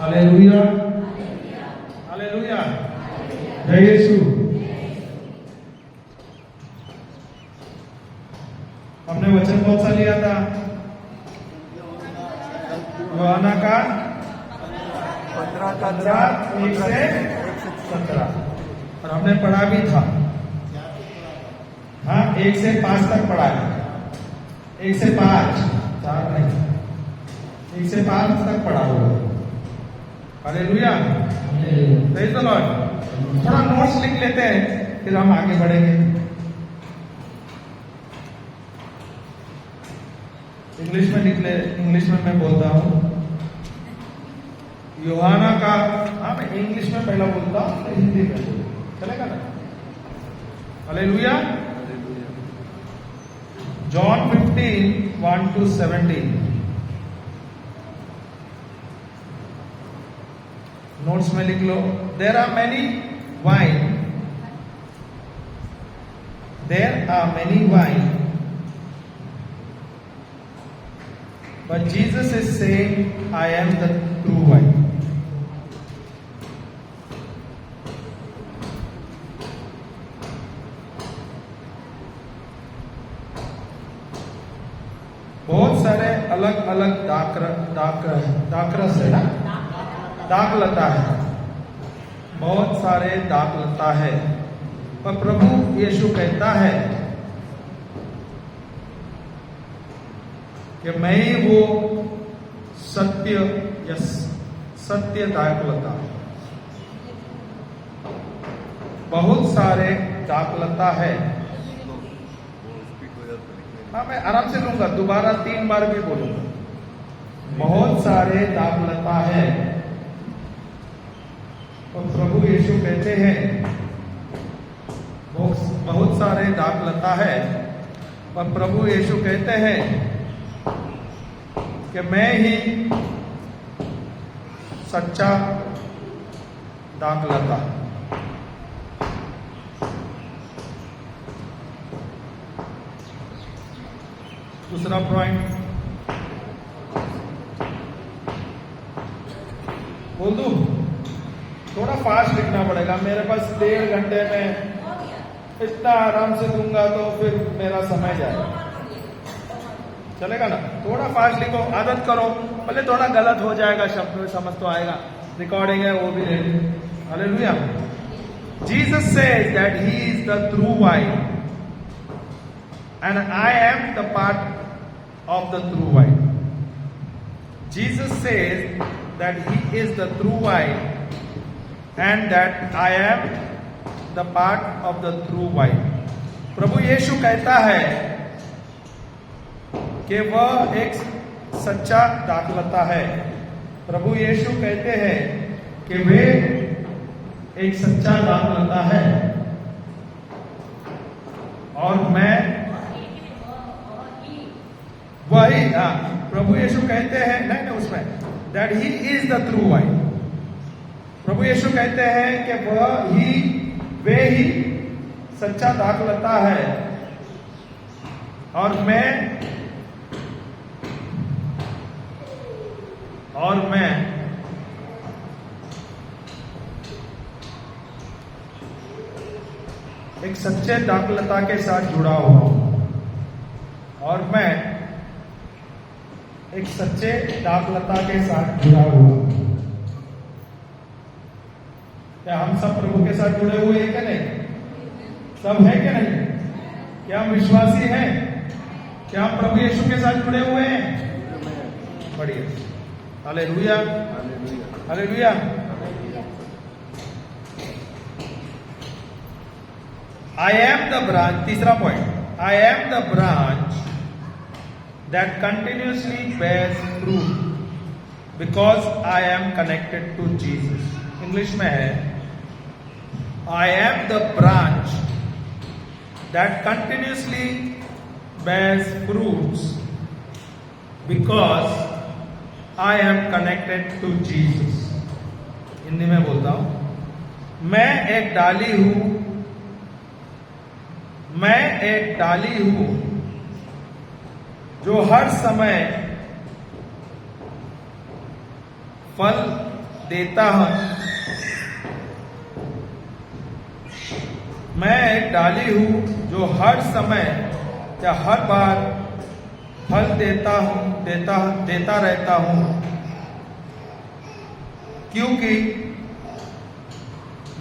Hallelujah, hallelujah, जय यीशु। हमने वचन कौन सा लिया था? यूहन्ना का 15:1-17 और हमने पढ़ा भी था। हाँ, 1 से 5 तक पढ़ा है। 1 से 5, 4 नहीं, 1 से 5 तक पढ़ा हुआ। Hallelujah, praise the Lord. थोड़ा नोट्स लिख लेते हैं, फिर हम आगे बढ़ेंगे। इंग्लिश में लिख ले, इंग्लिश में मैं बोलता हूँ। यूहन्ना का, हाँ मैं इंग्लिश में पहला बोलता हूँ, फिर हिंदी में चलेगा ना? हालेलुया। जॉन 15:1-17 नोट्स में लिख लो। There are many vine but Jesus is saying, I am the true wine. बहुत सारे अलग अलग दाकरस है ना, दाखलता है, बहुत सारे दाखलता है, पर प्रभु यीशु कहता है कि मैं ही वो सत्य दाखलता। बहुत सारे दाखलता है। हाँ मैं आराम से लूंगा, दोबारा 3 बार भी बोलूंगा। बहुत सारे दाखलता है, और प्रभु यीशु कहते हैं बहुत सारे दाखलता है, और प्रभु यीशु कहते हैं कि मैं ही सच्चा दाखलता। दूसरा पॉइंट बोल दूं? थोड़ा फास्ट लिखना पड़ेगा, मेरे पास 1.5 घंटे में इतना आराम से दूंगा तो फिर मेरा समय जाएगा। चलेगा ना? थोड़ा फास्ट लिखो, आदत करो, भले थोड़ा गलत हो जाएगा, शब्द में समझ तो आएगा, रिकॉर्डिंग है वो भी ले लो। Hallelujah. Jesus says that he is the true vine and I am the part of the true vine. Jesus says that he is the true vine and that I am the part of the true vine. प्रभु यीशु कहता है कि वह एक सच्चा दाखलता है। प्रभु यीशु कहते हैं कि वे एक सच्चा दाखलता है, और मैं वही। प्रभु यीशु कहते हैं, नहीं उसमें that he is the true vine. प्रभु यीशु कहते हैं कि वे ही सच्चा दाखलता है, और मैं एक सच्चे दाखलता के साथ जुड़ा हुआ हूं, और मैं एक सच्चे दाखलता के साथ जुड़ा हुआ हूं। क्या हम सब प्रभु के साथ जुड़े हुए हैं क्या? नहीं, सब है क्या? नहीं, क्या हम विश्वासी हैं? क्या हम प्रभु यीशु के साथ जुड़े हुए हैं? बढ़िया, hallelujah, hallelujah. I am the branch, तीसरा point, I am the branch that continuously bears fruit because I am connected to Jesus. English में है I am the branch that continuously bears fruits because I am connected to Jesus. Hindi में बोलता हूं, मैं एक डाली हूं जो हर समय फल देता हूं। मैं एक डाली हूं जो हर समय या हर बार फल देता रहता हूं, क्योंकि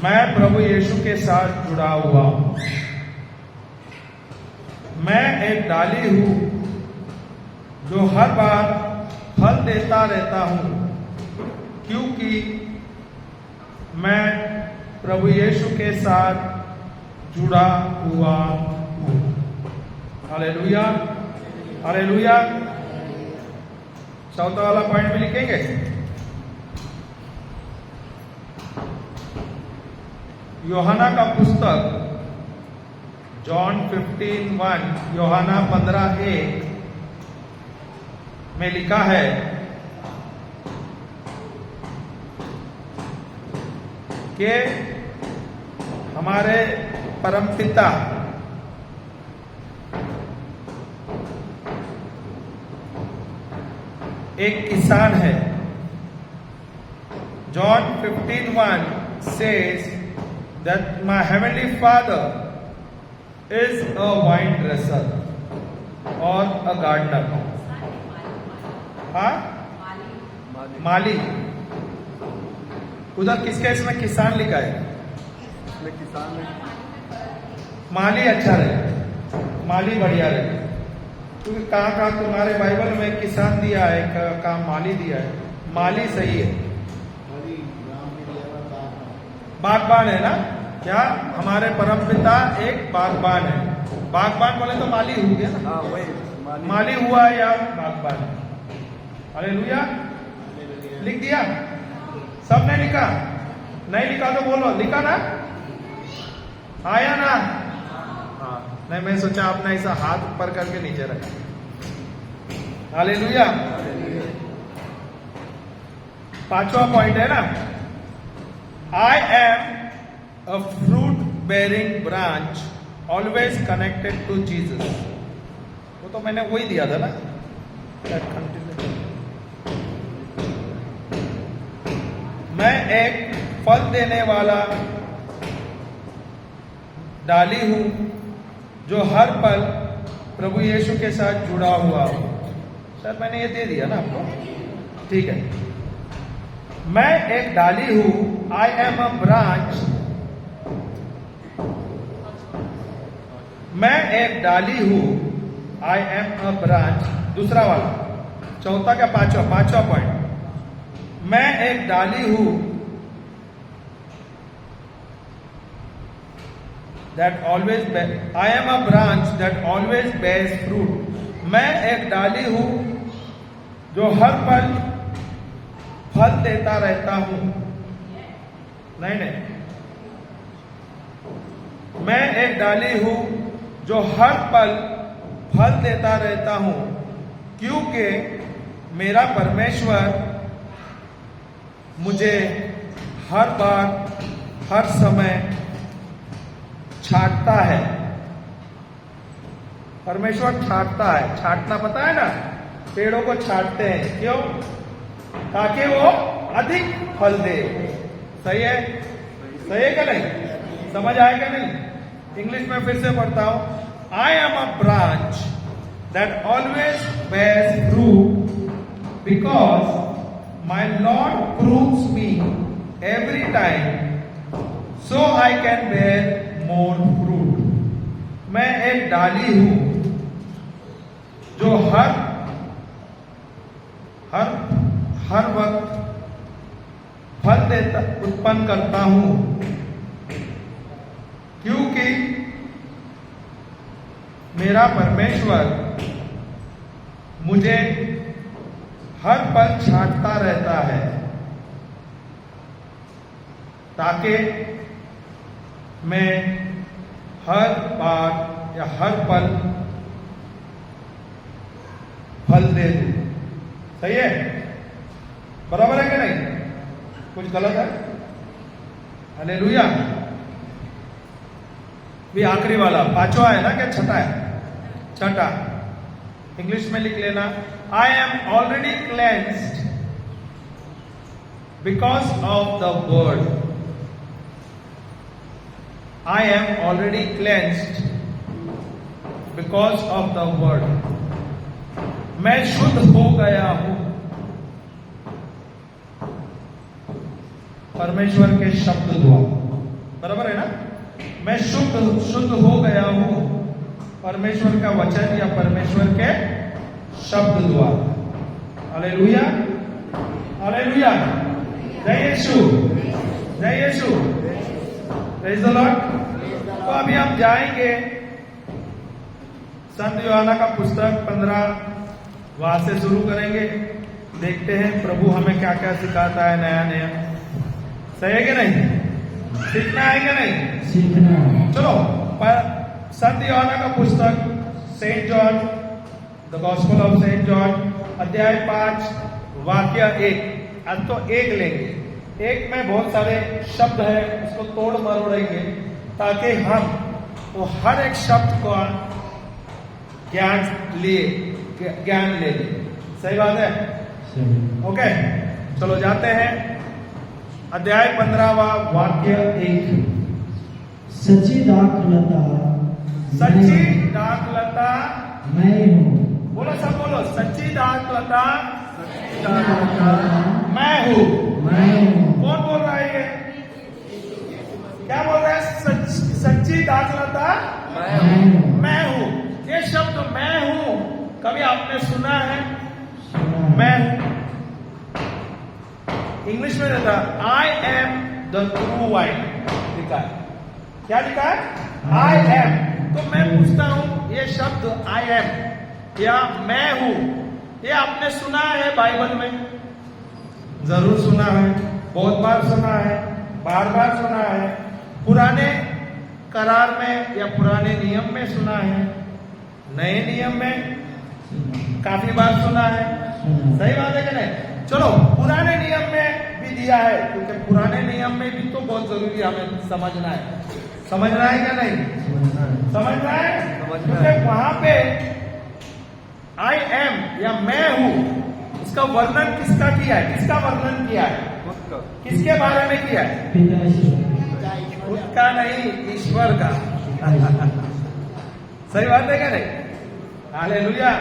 मैं प्रभु यीशु के साथ जुड़ा हुआ हूं। मैं एक डाली हूं जो हर बार फल देता रहता हूं, क्योंकि मैं प्रभु यीशु के साथ जुड़ा हुआ हूं। Hallelujah, hallelujah. चौथा वाला पॉइंट भी लिखेंगे। यूहन्ना का पुस्तक जॉन 15:1, यूहन्ना 15:1 में लिखा है कि हमारे परमपिता एक किसान है। John 15:1 says that my heavenly Father is a vine dresser or a gardener. हाँ, माली। उधर किसके इसमें किसान लिखा है? इसमें किसान है। माली अच्छा रहे, माली बढ़िया रहे, क्योंकि कहाँ तुम्हारे बाइबल में किसान दिया है, कहाँ माली दिया है। माली सही है, बागबान है ना। क्या हमारे परमपिता एक बागबान है। बागबान बोले तो माली हो गया ना। हाँ, वही माली हुआ या बागबान। हालेलुया। लिख दिया? सबने लिखा? नहीं लिखा तो बोलो, लिखा ना? आया ना? हाँ, नहीं मैं सोचा आपने ऐसा हाथ ऊपर करके नीचे रखा। हालेलुया। पांचवा पॉइंट है ना, I am a fruit bearing branch always connected to Jesus. वो तो मैंने वही दिया था ना। मैं एक फल देने वाला डाली हूं जो हर पल प्रभु यीशु के साथ जुड़ा हुआ हूं। सर मैंने ये दे दिया ना आपको, ठीक है। मैं एक डाली हूं, आई एम अ ब्रांच। मैं एक डाली हूं, आई एम अ ब्रांच। दूसरा वाला, चौथा क्या पांचवा पॉइंट। मैं एक डाली हूं that always, I am a branch that always bears fruit. मैं एक डाली हूं जो हर पल फल देता रहता हूं। नहीं, मैं एक डाली हूं जो हर पल फल देता रहता हूं, क्योंकि मेरा परमेश्वर मुझे हर बार हर समय छांटता है। परमेश्वर छांटता है। छांटना पता है ना, पेड़ों को छांटते हैं, क्यों? ताकि वो अधिक फल दे। सही है? सही है क्या नहीं? समझ आएगा नहीं? इंग्लिश में फिर से पढ़ता हूं। I am a branch that always bears fruit because my Lord proves me every time so I can bear more fruit. मैं एक डाली हूं जो हर वक्त फल देता उत्पन्न करता हूं, क्योंकि मेरा परमेश्वर मुझे हर पल छांटता रहता है, ताकि मैं हर बार या हर पल फल दे दूं। सही है? बराबर है कि नहीं? कुछ गलत है? हालेलुया। भी आखिरी वाला पांचवा है ना, क्या छठा है? छठा। इंग्लिश में लिख लेना, I am already cleansed because of the word I am already cleansed because of the word. मैं शुद्ध हो गया हूं परमेश्वर के शब्द द्वारा। बराबर है ना? मैं शुद्ध हो गया हूं परमेश्वर का वचन या परमेश्वर के शब्द द्वारा। हालेलुया, हालेलुया, जय यीशु, जय यीशु, प्रेज़ द लॉर्ड। तो अभी हम जाएंगे संत यूहन्ना का पुस्तक 15 वहां से शुरू करेंगे। देखते हैं प्रभु हमें क्या क्या सिखाता है नया नया। सही है कि नहीं? सीखना है कि नहीं? सीखना है। चलो संत यूहन्ना का पुस्तक Saint John, the gospel of Saint John, अध्याय 5 वाक्य 1। आज तो 1 लेंगे। 1 में बहुत सारे शब्द है, उसको तोड़ मरोड़ेंगे ताकि हम वो हर एक शब्द को ज्ञान ले सही बात है? ओके, चलो जाते हैं। अध्याय 15 वाक्य 1। सच्ची दाखलता मैं हूँ। बोलो, सब बोलो, सच्ची दाखलता मैं हूँ। कौन बोल रहा है ये? क्या बोल रहा है? सच्ची दाखलता मैं हूँ। ये शब्द मैं हूँ कभी आपने सुना है? मैं हूँ इंग्लिश में रहता आई एम द ट्रू वाइन लिखा है। क्या लिखा है? I M. तो मैं पूछता हूं ये शब्द आई एम या मैं हूं, ये आपने सुना है बाइबल में? जरूर सुना है, बहुत बार सुना है, बार बार सुना है। पुराने करार में या पुराने नियम में सुना है, नए नियम में काफी बार सुना है। सही बात है कि नहीं? चलो पुराने नियम में भी दिया है, क्योंकि पुराने नियम में भी तो बहुत जरूरी हमें समझना है। समझना है क्या नहीं? समझना है। क्योंकि वहां पे आई एम या मैं हूं, उसका वर्णन किसका किया है? किसका वर्णन किया है? किसके बारे में किया है? खुद का नहीं, ईश्वर का। सही बात है क्या नहीं? हालेलुया।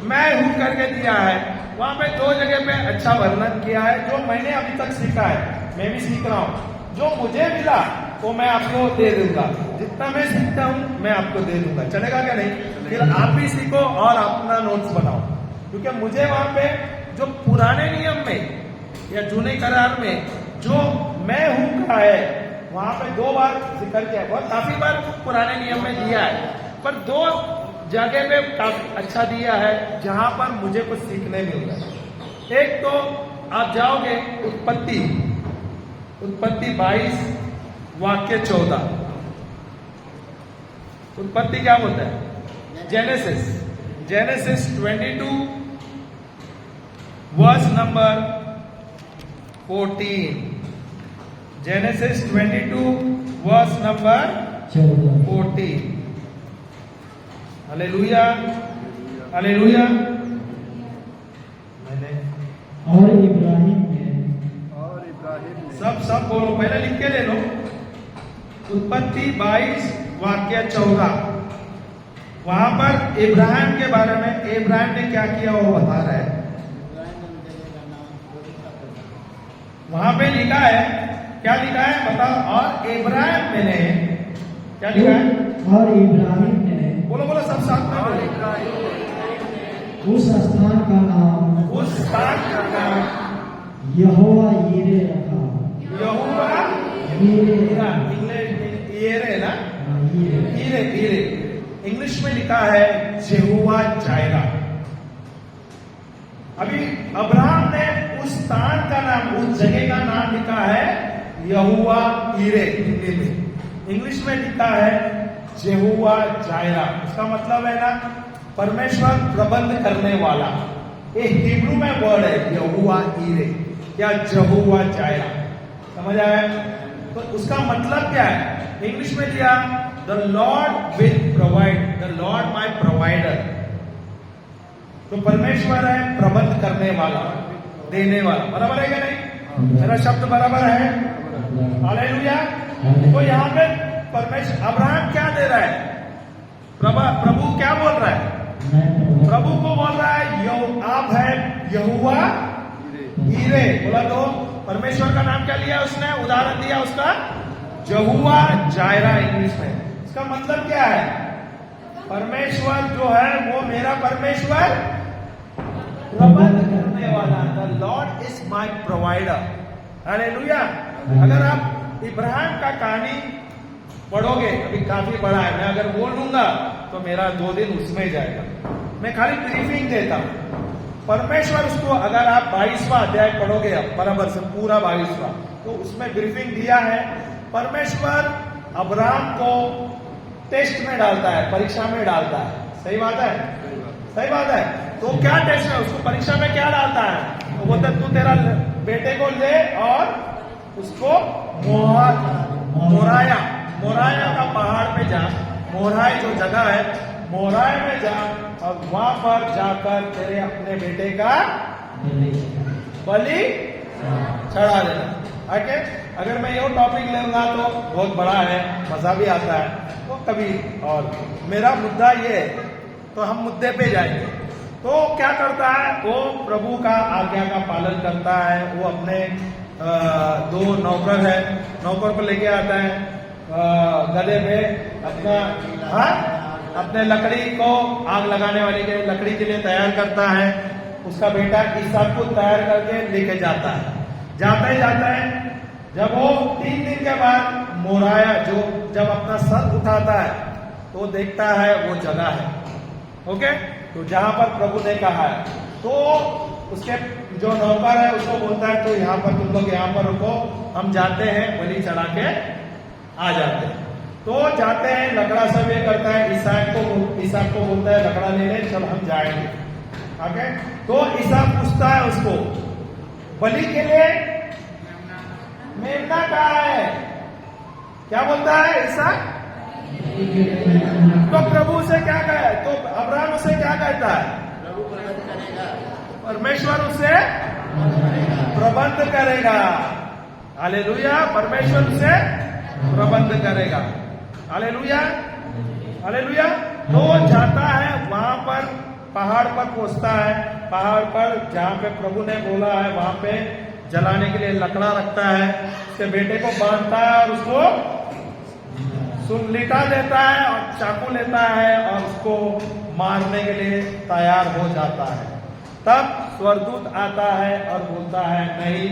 मैं हूं करके दिया है। वहां पे 2 जगह पे अच्छा वर्णन किया है, जो मैंने अभी तक सीखा है, मैं भी सीख रहा हूं। जो मुझे मिला वो मैं आपको दे दूंगा, जितना मैं सीखता हूं मैं आपको दे दूंगा। चलेगा क्या नहीं? फिर आप भी सीखो और अपना नोट्स बनाओ, क्योंकि मुझे वहां पे जो पुराने नियम में या जूने करार में जो मैं हूं का है, वहां पे 2 बार जिक्र किया है। बहुत काफी बार पुराने नियम में दिया है, पर 2 जगह पे काफी अच्छा दिया है जहां पर मुझे कुछ सीखने मिल रहा है। एक तो आप जाओगे उत्पत्ति 22 वाक्य 14। उत्पत्ति क्या बोलता है? Genesis 22 verse number 14। Genesis 22 verse number 14। Hallelujah, hallelujah. मैंने और इब्राहिम ने सब बोलो, पहले लिख के ले लो। उत्पत्ति 22 वाक्य 14। वहां पर इब्राहिम के बारे में, इब्राहिम ने क्या किया वो बता रहा है। वहां पे लिखा है, क्या लिखा है बताओ? और इब्राहिम ने क्या लिखा है? और इब्राहिम ने, बोलो बोलो सब साथ में बोलो। उस स्थान का नाम यहोवा यीरे रखा। यहोवा यीरे, यीरे ना, यीरे। इंग्लिश में लिखा है यहोवा जायरा। अभी अब्राहम ने उस स्थान का नाम, उस जगह का नाम लिखा है यहोवा यीरे हिंदी में। इंग्लिश में लिखा है यहोवा जायरा। उसका मतलब है ना परमेश्वर प्रबंध करने वाला। ये हिब्रू में वर्ड है यहोवा यीरे या यहोवा जायरा। समझ आया? तो उसका मतलब क्या है? इंग्लिश में दिया the Lord will provide, the Lord my provider. तो परमेश्वर है प्रबंध करने वाला, देने वाला। बराबर है क्या नहीं? मेरा शब्द बराबर है? हालेलुया। तो यहाँ पे परमेश्वर अब्राहम क्या दे रहा है? प्रभु क्या बोल रहा है? प्रभु को बोल रहा है आप है यहोवा हीरे। बोला तो परमेश्वर का नाम क्या लिया उसने? उदाहरण दिया उसका यहोवा जायरा इंग्लिश में। इसका मतलब क्या है? परमेश्वर जो है वो मेरा परमेश्वर प्रबंध करने वाला। The Lord is my provider. Hallelujah. अगर आप इब्राहिम का कहानी पढ़ोगे, अभी काफी बड़ा है, मैं अगर बोलूंगा तो मेरा 2 दिन उसमें जाएगा। मैं खाली ब्रीफिंग देता हूं। परमेश्वर उसको अगर आप 22वां अध्याय पढ़ोगे अब बराबर से पूरा 22वां, तो उसमें ब्रीफिंग दिया है। परमेश्वर अब्राहम को टेस्ट में डालता है, परीक्षा में डालता है। सही बात है? सही बात है। तो क्या टेस्ट है? उसको परीक्षा में क्या डालता है? तो बोलता तू तेरा बेटे को ले और उसको मोराया का पहाड़ पे जा। मोराई जो जगह है, मोराई में जा और वहां पर जाकर तेरे अपने बेटे का बलि चढ़ा देना। ओके। अगर मैं ये टॉपिक लूंगा तो बहुत बड़ा है, मजा भी आता है, तो कभी और मेरा मुद्दा ये है, तो हम मुद्दे पे जाएंगे। तो क्या करता है वो? प्रभु का आज्ञा का पालन करता है। वो अपने 2 नौकर है, नौकर को लेके आता है गधे पे अपने लकड़ी को आग लगाने वाली के लकड़ी के लिए तैयार करता है। उसका बेटा इसहाक को तैयार करके लेके जाता है। जाता है जब वो 3 दिन के बाद मोराया जो जब अपना सर उठाता है तो देखता है वो जगह है। ओके। तो जहां पर प्रभु ने कहा है, तो उसके जो नौकर है उसको बोलता है तो यहाँ पर तुम लोग यहाँ पर रुको, हम जाते हैं, बलि चढ़ा के आ जाते हैं। तो जाते हैं, लकड़ा सब ये करता है। इसहाक को बोलता है लकड़ा ले ले, चल हम जाएंगे। ओके। तो इसहाक पूछता है उसको बलि के लिए मेमना कहाँ है? क्या बोलता है इसहाक? तो प्रभु से क्या कहे? तो अब्राहम उसे क्या कहता है? परमेश्वर उसे प्रबंध करेगा। हालेलुया। परमेश्वर उसे प्रबंध करेगा। हालेलुया। हालेलुया। तो जाता है वहां पर, पहाड़ पर पहुंचता है। पहाड़ पर जहां पे प्रभु ने बोला है वहां पे जलाने के लिए लकड़ा रखता है। उसके बेटे को बांधता है और उसको लिटा देता है और चाकू लेता है और उसको मारने के लिए तैयार हो जाता है। तब स्वर्गदूत आता है और बोलता है नहीं,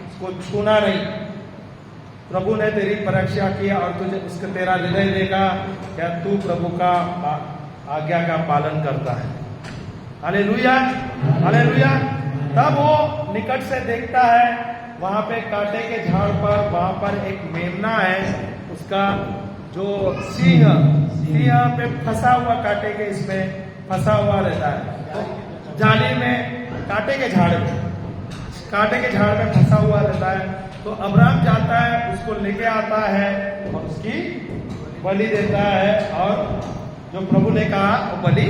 उसको छूना नहीं। प्रभु ने तेरी परीक्षा किया और तुझे उसका तेरा हृदय देगा क्या तू प्रभु का आज्ञा का पालन करता है। हालेलुया। हालेलुया। तब वो निकट से देखता है वहां पे कांटे के झाड़ पर, वहां पर एक मेमना है, उसका जो सिंह पे फंसा हुआ, कांटे के इसमें फंसा हुआ रहता है। तो जाली में कांटे के झाड़ में फंसा हुआ रहता है। तो अब्राहम जाता है, उसको लेके आता है और उसकी बलि देता है और जो प्रभु ने कहा वो बलि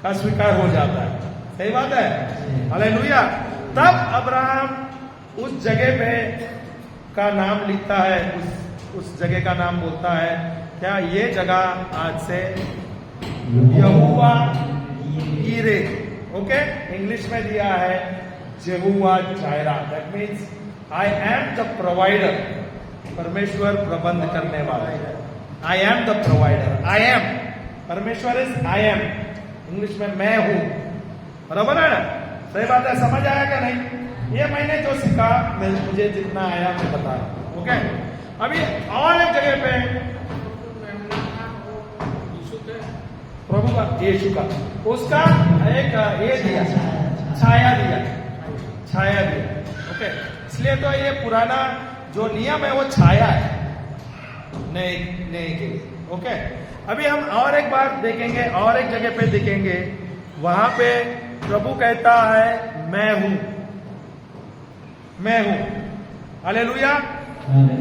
का स्वीकार हो जाता है। सही बात है? हालेलुया। तब अब्राहम उस जगह पे का नाम लिखता है, उस जगह का नाम बोलता है क्या ये जगह आज से यहोवा ईरे। ओके। इंग्लिश में दिया है Jehovah Jireh. That means I am the provider. परमेश्वर प्रबंध करने वाला है। I am the provider. I am, परमेश्वर इज आई एम। इंग्लिश में मैं हूं। बराबर है ना? सही बात है। समझ आया क्या नहीं? ये मैंने जो सीखा, मुझे जितना आया मैं बता रहा हूं। ओके। अभी और एक जगह पे प्रभु का, यीशु का, उसका एक ये दिया, छाया दिया। ओके। इसलिए तो ये पुराना जो नियम है वो छाया है नए के लिए। ओके। अभी हम और एक बार देखेंगे, और एक जगह पे देखेंगे, वहां पे प्रभु कहता है मैं हूं। हालेलुया।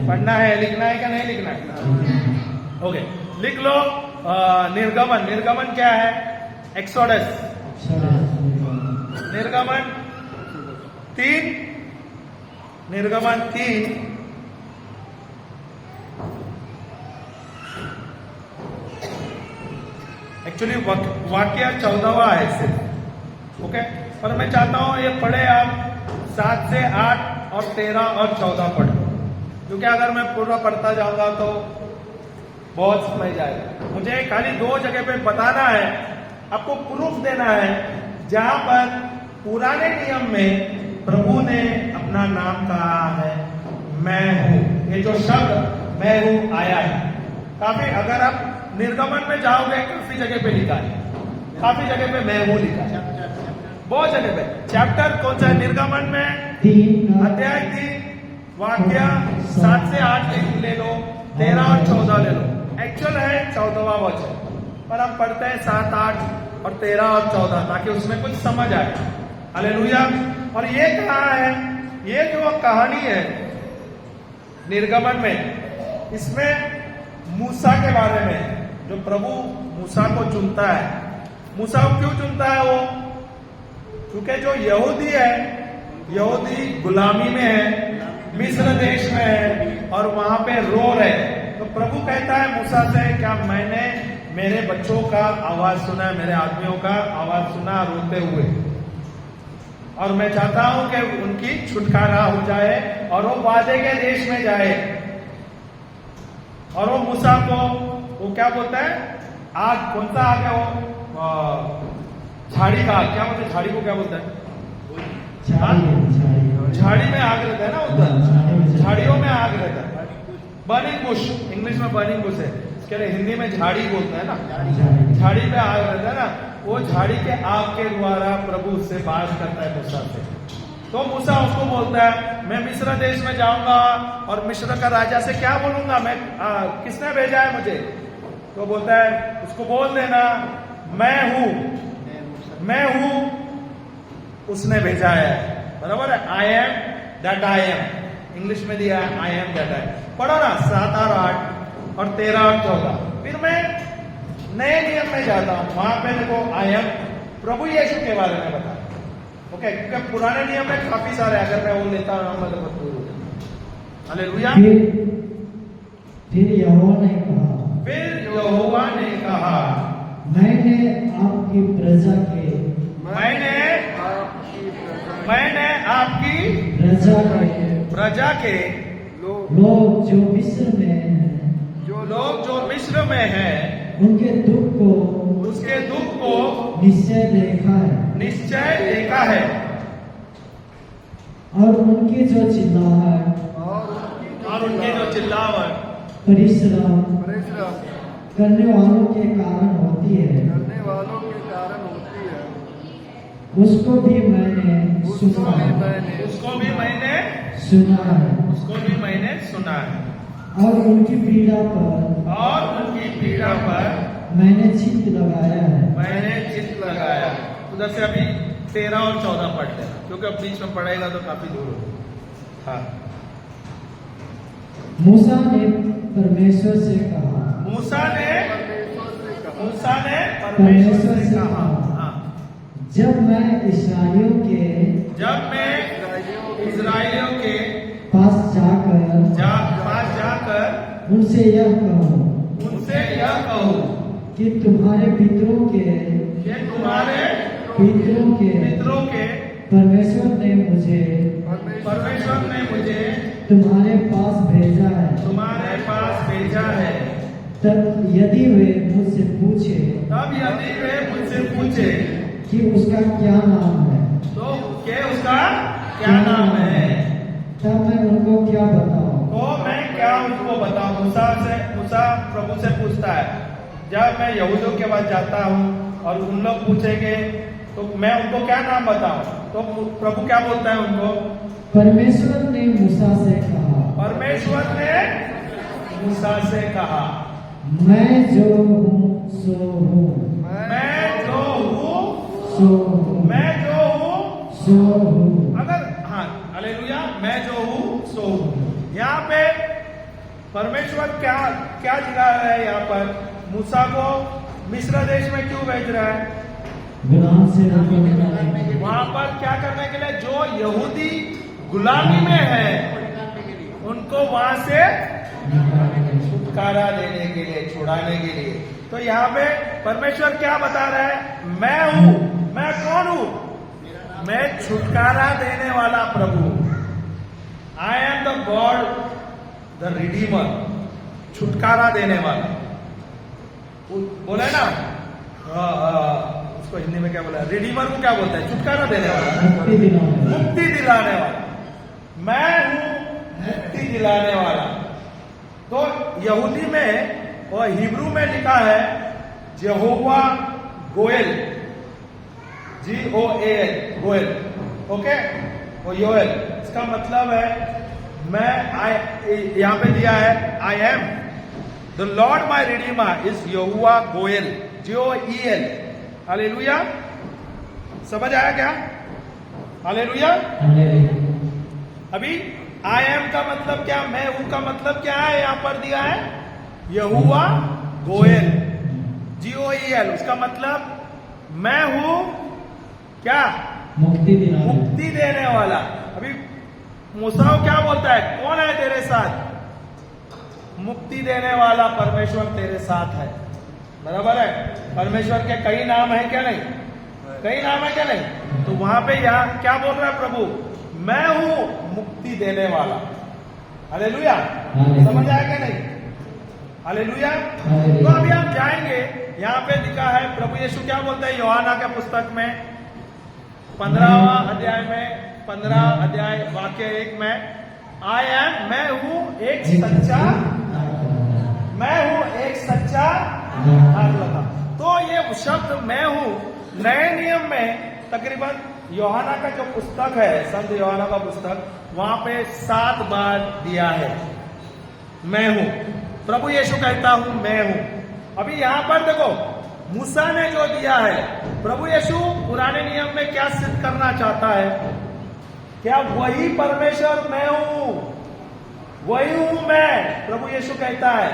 पढ़ना है, लिखना है क्या नहीं लिखना है? ओके। लिख लो। निर्गमन क्या है? एक्सोडस। निर्गमन 3 निर्गमन 3 एक्चुअली वाक्य 14वां है सिर्फ, ओके। पर मैं चाहता हूं ये पढ़े आप 7 से 8 और 13 और 14 पढ़ो, क्योंकि अगर मैं पूरा पढ़ता जाऊंगा तो बहुत समय जाएगा। मुझे खाली 2 जगह पे बताना है, आपको प्रूफ देना है जहां पर पुराने नियम में प्रभु ने अपना नाम कहा है मैं हूं। ये जो शब्द मैं हूं आया है काफी, अगर आप निर्गमन में जाओगे काफी जगह पे लिखा है, काफी जगह पे मैं हूं लिखा है, बहुत जगह पे। चैप्टर कौन सा है निर्गमन में? 3 अध्याय 3 वाक्य 7 से 8 ले लो, 13 और 14 ले लो। एक्चुअल है 14वां वचन, पर हम पढ़ते हैं 7, 8 और 13 और 14 ताकि उसमें कुछ समझ आए। हालेलुया। और ये कहा है, ये जो कहानी है निर्गमन में, इसमें मूसा के बारे में, जो प्रभु मूसा को चुनता है। मूसा को क्यों चुनता है वो? क्योंकि जो यहूदी है, यहूदी गुलामी में है, मिस्र देश में है और वहां पे रो रहे। तो प्रभु कहता है मूसा से, क्या मैंने मेरे बच्चों का आवाज सुना, मेरे आदमियों का आवाज सुना रोते हुए, और मैं चाहता हूं कि उनकी छुटकारा हो जाए और वो वादे के देश में जाए। और वो मूसा को वो क्या बोलता है? आग, कौन सा आग है वो? झाड़ी का आग। क्या बोलते हैं झाड़ी को? क्या बोलता है? झाड़ी में आग रहता है ना उधर, झाड़ियों में आग रहता है। बर्निंग बुश, इंग्लिश में बर्निंग बुश है, इसके लिए हिंदी में झाड़ी बोलते हैं ना। झाड़ी पे आग रहता है ना, वो झाड़ी के आग के द्वारा प्रभु उससे बात करता है मूसा से। तो मूसा उसको बोलता है मैं मिस्र देश में जाऊंगा और मिस्र का राजा से क्या बोलूंगा, मैं किसने भेजा है मुझे? तो बोलता है उसको बोल देना मैं हूं उसने भेजा है। बराबर है, I M that I am. English में दिया है आई एम दैट आई। पढ़ो ना 7 और 8 और 13 और 14। फिर मैं नए नियम में जाता हूं, वहां पे देखो आई एम प्रभु यीशु के बारे में बता, ओके। क्योंकि पुराने नियम में काफी सारे, अगर मैं वो लेता हूं मतलब भरपूर हो जाए। हालेलुया। फिर यहोवा ने कहा मैंने आपकी प्रजा के लोग जो मिस्र में हैं उनके दुख को निश्चय देखा है और उनके जो चिल्लाहट परिश्रम करने वालों के कारण होती है, उसको भी मैंने सुना है और उनकी पीड़ा पर मैंने चित्त लगाया। उधर से अभी 13 और 14 पढ़ लेना, क्योंकि अब बीच में पढ़ेगा तो काफी दूर होगा। हाँ। मूसा ने परमेश्वर से कहा हाँ, जब मैं इस्राएलियों के पास जाकर उनसे यह कहूं कि तुम्हारे पितरों के परमेश्वर ने मुझे तुम्हारे पास भेजा है, तब यदि वे मुझसे पूछे कि उसका क्या नाम है, तो उसका क्या नाम है, तब मैं उनको क्या बताऊं? तो मैं क्या उनको बताऊं? मूसा प्रभु से पूछता है, जब मैं यहूदियों के पास जाता हूं और उन लोग पूछेंगे तो मैं उनको क्या नाम बताऊं? तो प्रभु क्या बोलता है उनको? परमेश्वर ने मूसा से कहा मैं जो हूँ सो हूँ। अगर हाँ हालेलुया, मैं जो हूँ सो हूँ। यहाँ पे परमेश्वर क्या दिखा रहा है? यहाँ पर मूसा को मिस्र देश में क्यों भेज रहा है? वहां पर क्या करने के लिए? जो यहूदी गुलामी में है उनको वहां से छुटकारा देने के लिए, छुड़ाने के लिए। तो यहाँ पे परमेश्वर क्या बता रहा है? मैं हूं। मैं कौन हूं? मैं छुटकारा देने वाला प्रभु। I am the God the redeemer, छुटकारा देने वाला। बोले ना, उसको हिंदी में क्या बोला? रिडीमर को क्या बोलता है? छुटकारा देने वाला, मुक्ति दिलाने वाला। मैं हूं मुक्ति दिलाने वाला। तो यहूदी में और हिब्रू में लिखा है यहोवा गोएल, GOAL, गोएल। ओके, वो योएल, इसका मतलब है मैं, यहां पे दिया है I am the Lord my Redeemer is Jehovah Goel, GOEL। Hallelujah, समझ आया क्या? हालेलुया। अभी आई एम का मतलब क्या, मैं हूं का मतलब क्या है? यहां पर दिया है यहोवा गोएल, GOEL। उसका मतलब मैं हूं क्या? मुक्ति देने वाला। अभी मूसा क्या बोलता है? कौन है तेरे साथ? मुक्ति देने वाला परमेश्वर तेरे साथ है। बराबर है? परमेश्वर के कई नाम है क्या? नहीं, कई नाम है क्या? नहीं। तो वहां पे यहां क्या बोल रहा है प्रभु? मैं हूं मुक्ति देने वाला। हालेलुया, समझ आया क्या? नहीं, हालेलुया। तो अभी हम जाएंगे, यहां पे लिखा है प्रभु यीशु क्या बोलता है यूहन्ना के पुस्तक में 15वां अध्याय में, 15 अध्याय वाक्य 1 में, आई एम, मैं हूं एक सच्चा, मैं हूं एक सच्चा आत्मा। तो ये शब्द मैं हूं नए नियम में तकरीबन यूहन्ना का जो पुस्तक है, संत यूहन्ना का पुस्तक, वहां पे 7 बार दिया है मैं हूं। प्रभु यीशु कहता हूं मैं हूं। अभी यहां पर देखो मूसा ने जो दिया है, प्रभु यीशु पुराने नियम में क्या सिद्ध करना चाहता है? क्या वही परमेश्वर मैं हूं, वही हूं मैं, प्रभु यीशु कहता है।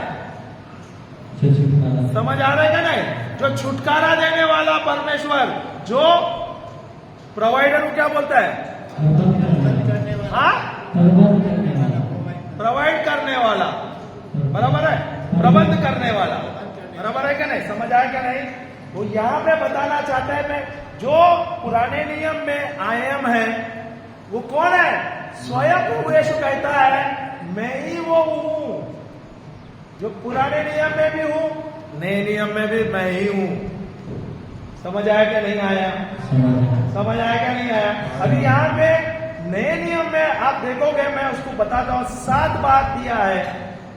समझ आ रहा है क्या? नहीं, जो छुटकारा देने वाला परमेश्वर, जो प्रोवाइडर को क्या बोलता है? हाँ, प्रोवाइड करने वाला, बराबर है? प्रबंध करने वाला, बराबर है क्या? नहीं, समझ आया क्या? नहीं। वो यहां पे बताना चाहता है मैं, जो पुराने नियम में आई एम है, वो कौन है? स्वयं प्रभु यीशु कहता है मैं ही वो हूं, जो पुराने नियम में भी हूं, नए नियम में भी मैं ही हूं। समझ आया क्या? नहीं आया? समझ आया क्या? नहीं आया? अभी यहाँ पे नए नियम में आप देखोगे, मैं उसको बताता हूं, 7 बार दिया है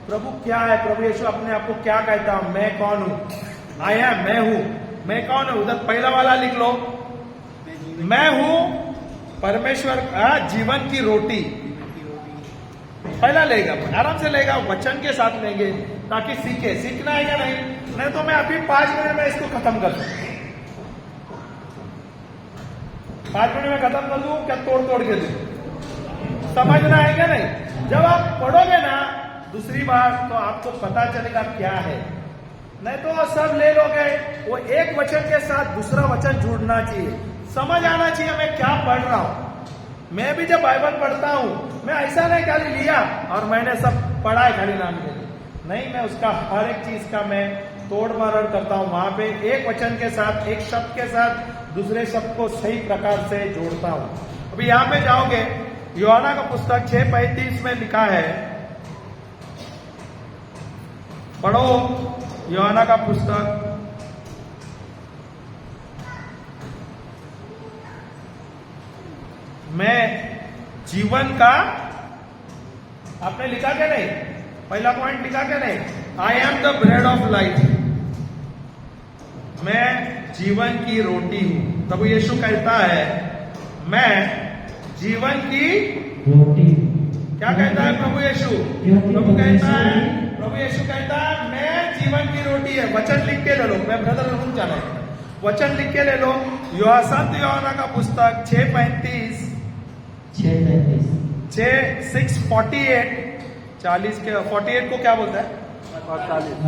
प्रभु क्या है, प्रभु यीशु अपने आप को क्या कहता हूं? मैं कौन हूं? आई एम, मैं हूं। मैं कौन हूं? उधर पहला वाला लिख लो, मैं हूं परमेश्वर का जीवन की रोटी। पहला लेगा, आराम से लेगा, वचन के साथ लेंगे ताकि सीखे। सीखना है या नहीं तो मैं अभी 5 मिनट में इसको खत्म कर दूं, 5 मिनट में खत्म कर दूं क्या? तोड़ के दूं। समझना है क्या? नहीं। जब आप पढ़ोगे ना दूसरी बार तो आपको पता चलेगा क्या है, नहीं तो सब ले लोगे। वो एक वचन के साथ दूसरा वचन जुड़ना चाहिए, समझ आना चाहिए मैं क्या पढ़ रहा हूं। मैं भी जब बाइबल पढ़ता हूं, मैं ऐसा नहीं खाली लिया और मैंने सब पढ़ा है खाली नाम के लिए, नहीं, मैं उसका हर एक चीज का मैं तोड़ मरोड़ करता हूं। वहां पे एक वचन के साथ, एक शब्द के साथ दूसरे शब्द को सही प्रकार से जोड़ता हूं। अभी यहां पे जाओगे, यूहन्ना का पुस्तक 6:35 में लिखा है, पढ़ो यूहन्ना का पुस्तक, मैं जीवन का, आपने लिखा क्या? नहीं, पहला पॉइंट लिखा क्या? नहीं, आई am the bread of life, मैं जीवन की रोटी हूं। प्रभु यीशु कहता है मैं जीवन की रोटी। क्या कहता है प्रभु यीशु? प्रभु यीशु कहता है मैं जीवन की रोटी है। वचन लिख के ले लो, मैं ब्रदर रूम जाना है, वचन लिख के ले लो। संत यूहन्ना का पुस्तक 6:35, 6:48, 40 के 48 को क्या बोलता है?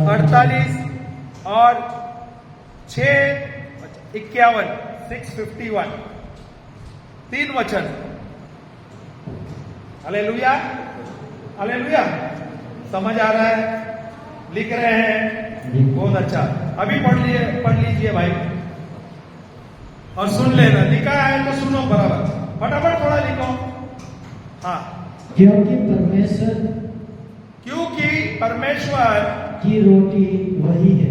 48 और 6:51, 6:51, 3 वचन। हालेलुया। हालेलुया। समझ आ रहा है? लिख रहे हैं? बहुत अच्छा। अभी पढ़ लीजिए भाई और सुन लेना। लिखा है तो सुनो बराबर, फटाफट थोड़ा लिखो। हाँ। क्योंकि परमेश्वर की रोटी वही है,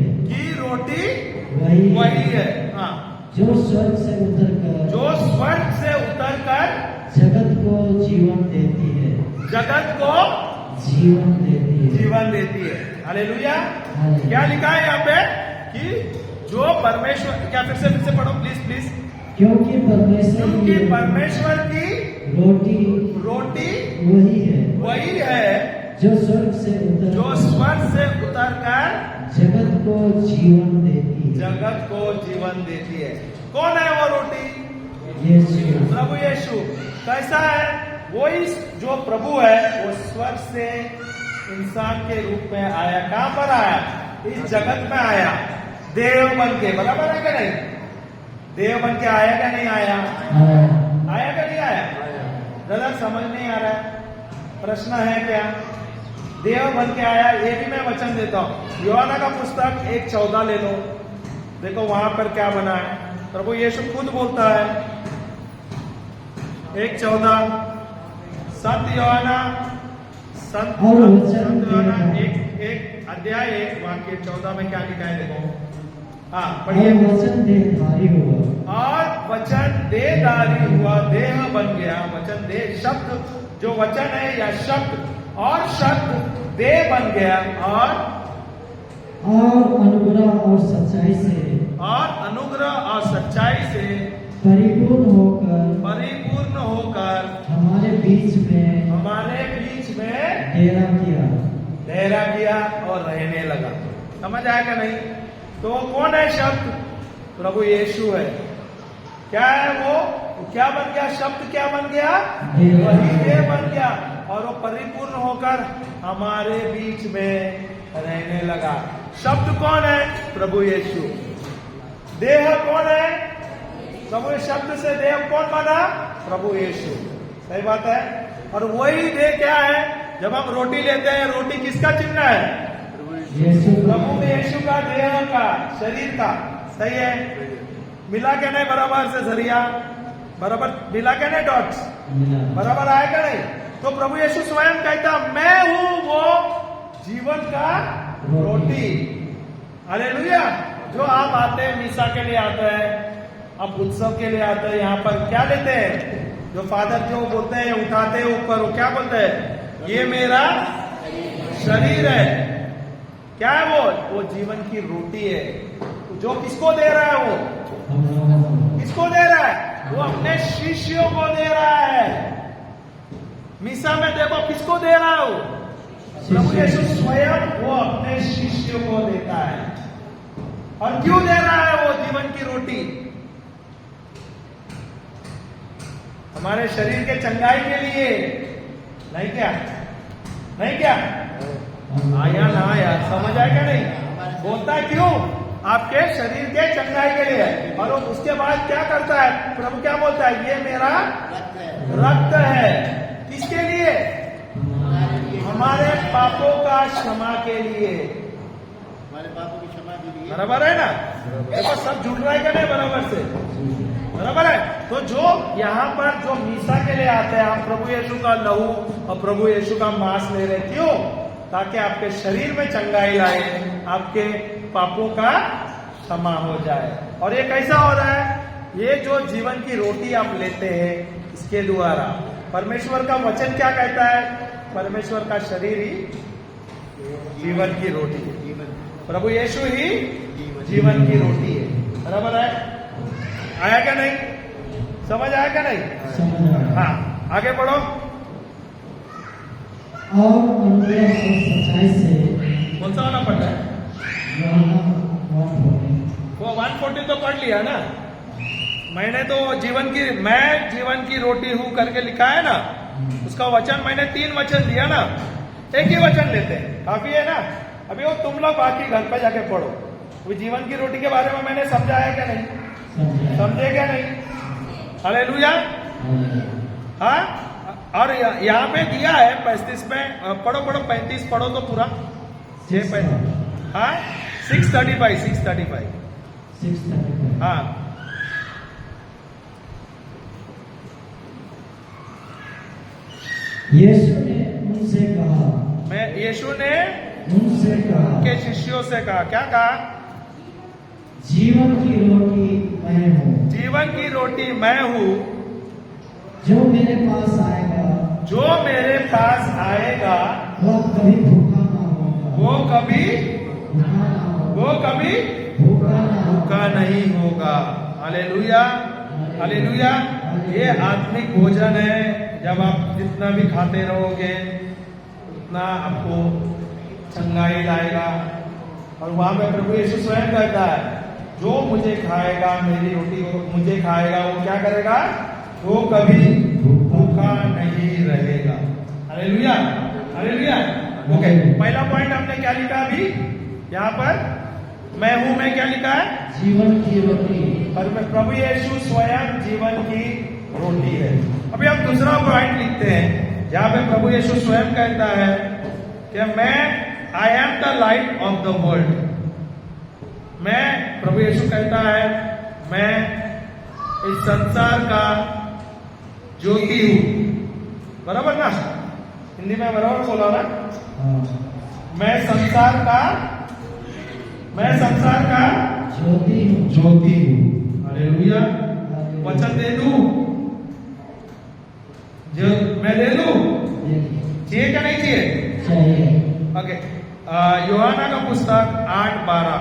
वही है। हाँ। जो स्वर्ग से उतरकर जगत को जीवन देती है, जीवन देती है। हालेलुया। क्या लिखा है यहाँ पे कि जो परमेश्वर, क्या फिर से पढ़ो प्लीज। क्योंकि परमेश्वर की रोटी वही है जो स्वर्ग से उतर कर जगत को जीवन देती है। कौन है वो रोटी? यीशु। प्रभु यीशु। कैसा है वो? इस जो प्रभु है वो स्वर्ग से इंसान के रूप में आया। कहां पर आया? इस जगत में आया, देव बन के। बराबर है क्या नहीं? देव बन के आया क्या नहीं आया? आया क्या नहीं आया? दादा समझ नहीं आ रहा है? प्रश्न है क्या? देव बन के आया, ये भी मैं वचन देता हूं। यूहन्ना का पुस्तक 1:14 ले लो, देखो वहां पर क्या बना है। प्रभु यीशु खुद बोलता है 1:14, संत यूहन्ना एक अध्याय 1 वाक्य 14 में क्या लिखा है देखो। हाँ पढ़िए। वचन देहधारी हुआ, और वचन देहधारी हुआ, देह बन गया। वचन देह शब्द जो वचन है या शब्द, और शब्द देह बन गया और अनुग्रह और सच्चाई से परिपूर्ण होकर हमारे बीच में डेरा किया और रहने लगा। समझ आएगा नहीं? तो कौन है शब्द? प्रभु यीशु है। क्या है वो? क्या बन गया? शब्द क्या बन गया? वही देह बन गया और वो परिपूर्ण होकर हमारे बीच में रहने लगा। शब्द कौन है? प्रभु यीशु। देह कौन है? प्रभु। शब्द से देह कौन बना? प्रभु यीशु। सही बात है। और वही देह क्या है? जब हम रोटी लेते हैं, रोटी किसका चिन्ह है? प्रभु यीशु का, देह का, शरीर का। सही है? मिला क्या नहीं बराबर से? जरिया बराबर मिला क्या नहीं? डॉट्स बराबर आएगा नहीं? तो प्रभु यीशु स्वयं कहता मैं हूं वो जीवन का रोटी। हालेलुया। जो आप आते हैं, मीसा के लिए आते हैं, आप उत्सव के लिए आते हैं, यहाँ पर क्या लेते हैं? जो फादर जो बोलते हैं, उठाते हैं ऊपर, वो क्या बोलते हैं? ये मेरा शरीर है। क्या है वो? वो जीवन की रोटी है। जो किसको दे रहा है? वो किसको दे रहा है? वो अपने शिष्यों को दे रहा है। मीसा में देखो किसको दे रहा है? वो प्रभु यीशु स्वयं वो अपने शिष्यों को देता है। और क्यों दे रहा है वो जीवन की रोटी? हमारे शरीर के चंगाई के लिए, नहीं क्या? आया ना आया? समझ आएगा नहीं? बोलता है क्यों? आपके शरीर के चंगाई के लिए। और उसके बाद क्या करता है? प्रभु क्या बोलता है? ये मेरा रक्त है। किसके लिए? हमारे पापों का क्षमा के लिए। बराबर है ना? देखो सब जुड़ रहा है क्या नहीं बराबर से? बराबर है। तो जो यहाँ पर जो मीसा के लिए आते हैं, हम प्रभु यीशु का लहू और प्रभु यीशु का मांस ले रहे। क्यों? ताकि आपके शरीर में चंगाई लाए, आपके पापों का क्षमा हो जाए। और ये कैसा हो रहा है? ये जो जीवन की रोटी आप लेते हैं, इसके द्वारा परमेश्वर का वचन क्या कहता है? परमेश्वर का शरीर ही जीवन की रोटी है। प्रभु यीशु ही जीवन की रोटी है। बराबर है? आया क्या नहीं? समझ आया क्या नहीं? हाँ आगे बढ़ो। और अनुग्रह और सच्चाई से। कौन सा वाला पढ़ रहा है? वो 140 तो पढ़ लिया ना? मैंने तो मैं जीवन की रोटी हूं करके लिखा है ना, उसका वचन मैंने 3 वचन दिया ना, एक ही वचन लेते हैं, काफी है ना? अभी वो तुम लोग बाकी घर पे जाके पढ़ो। वो जीवन की रोटी के बारे में मैंने समझाया क्या नहीं? समझे क्या नहीं? हालेलुया। हाँ और यहाँ पे दिया है 35 में, पढ़ो 35 पढ़ो तो पूरा 6 हाँ 6:35 6:35 हाँ यीशु ने उनसे कहा यीशु ने उनसे कहा के शिष्यों से कहा, क्या कहा? जीवन की रोटी मैं हूँ, जीवन की रोटी मैं हूँ, जो मेरे पास आएगा जो मेरे पास आएगा वह कभी भूखा ना होगा, वो कभी भूखा ना भूखा नहीं होगा। Hallelujah hallelujah. ये आत्मिक भोजन है, जब आप जितना भी खाते रहोगे उतना आपको चंगाई लाएगा। और वहां पे प्रभु यीशु स्वयं कहता है, जो मुझे खाएगा, मेरी रोटी को मुझे खाएगा, वो क्या करेगा? वो कभी भूखा नहीं रहेगा। Hallelujah hallelujah. ओके, पहला पॉइंट हमने क्या लिखा अभी यहाँ पर? मैं हूं में क्या लिखा है? जीवन की रोटी। और प्रभु यीशु स्वयं जीवन की रोटी है। अभी हम दूसरा पॉइंट लिखते हैं, जहां पे प्रभु यीशु स्वयं कहता है कि I am the light of the world. प्रभु यीशु कहता है, मैं इस संसार का ज्योति हूं। बराबर ना? हिंदी में बराबर बोला ना? मैं संसार का ज्योति हूँ। हालेलुया। वचन दे दूं? जो मैं दे दूं? चाहिए क्या नहीं चाहिए? चाहिए। ओके, यूहन्ना का पुस्तक 8:12।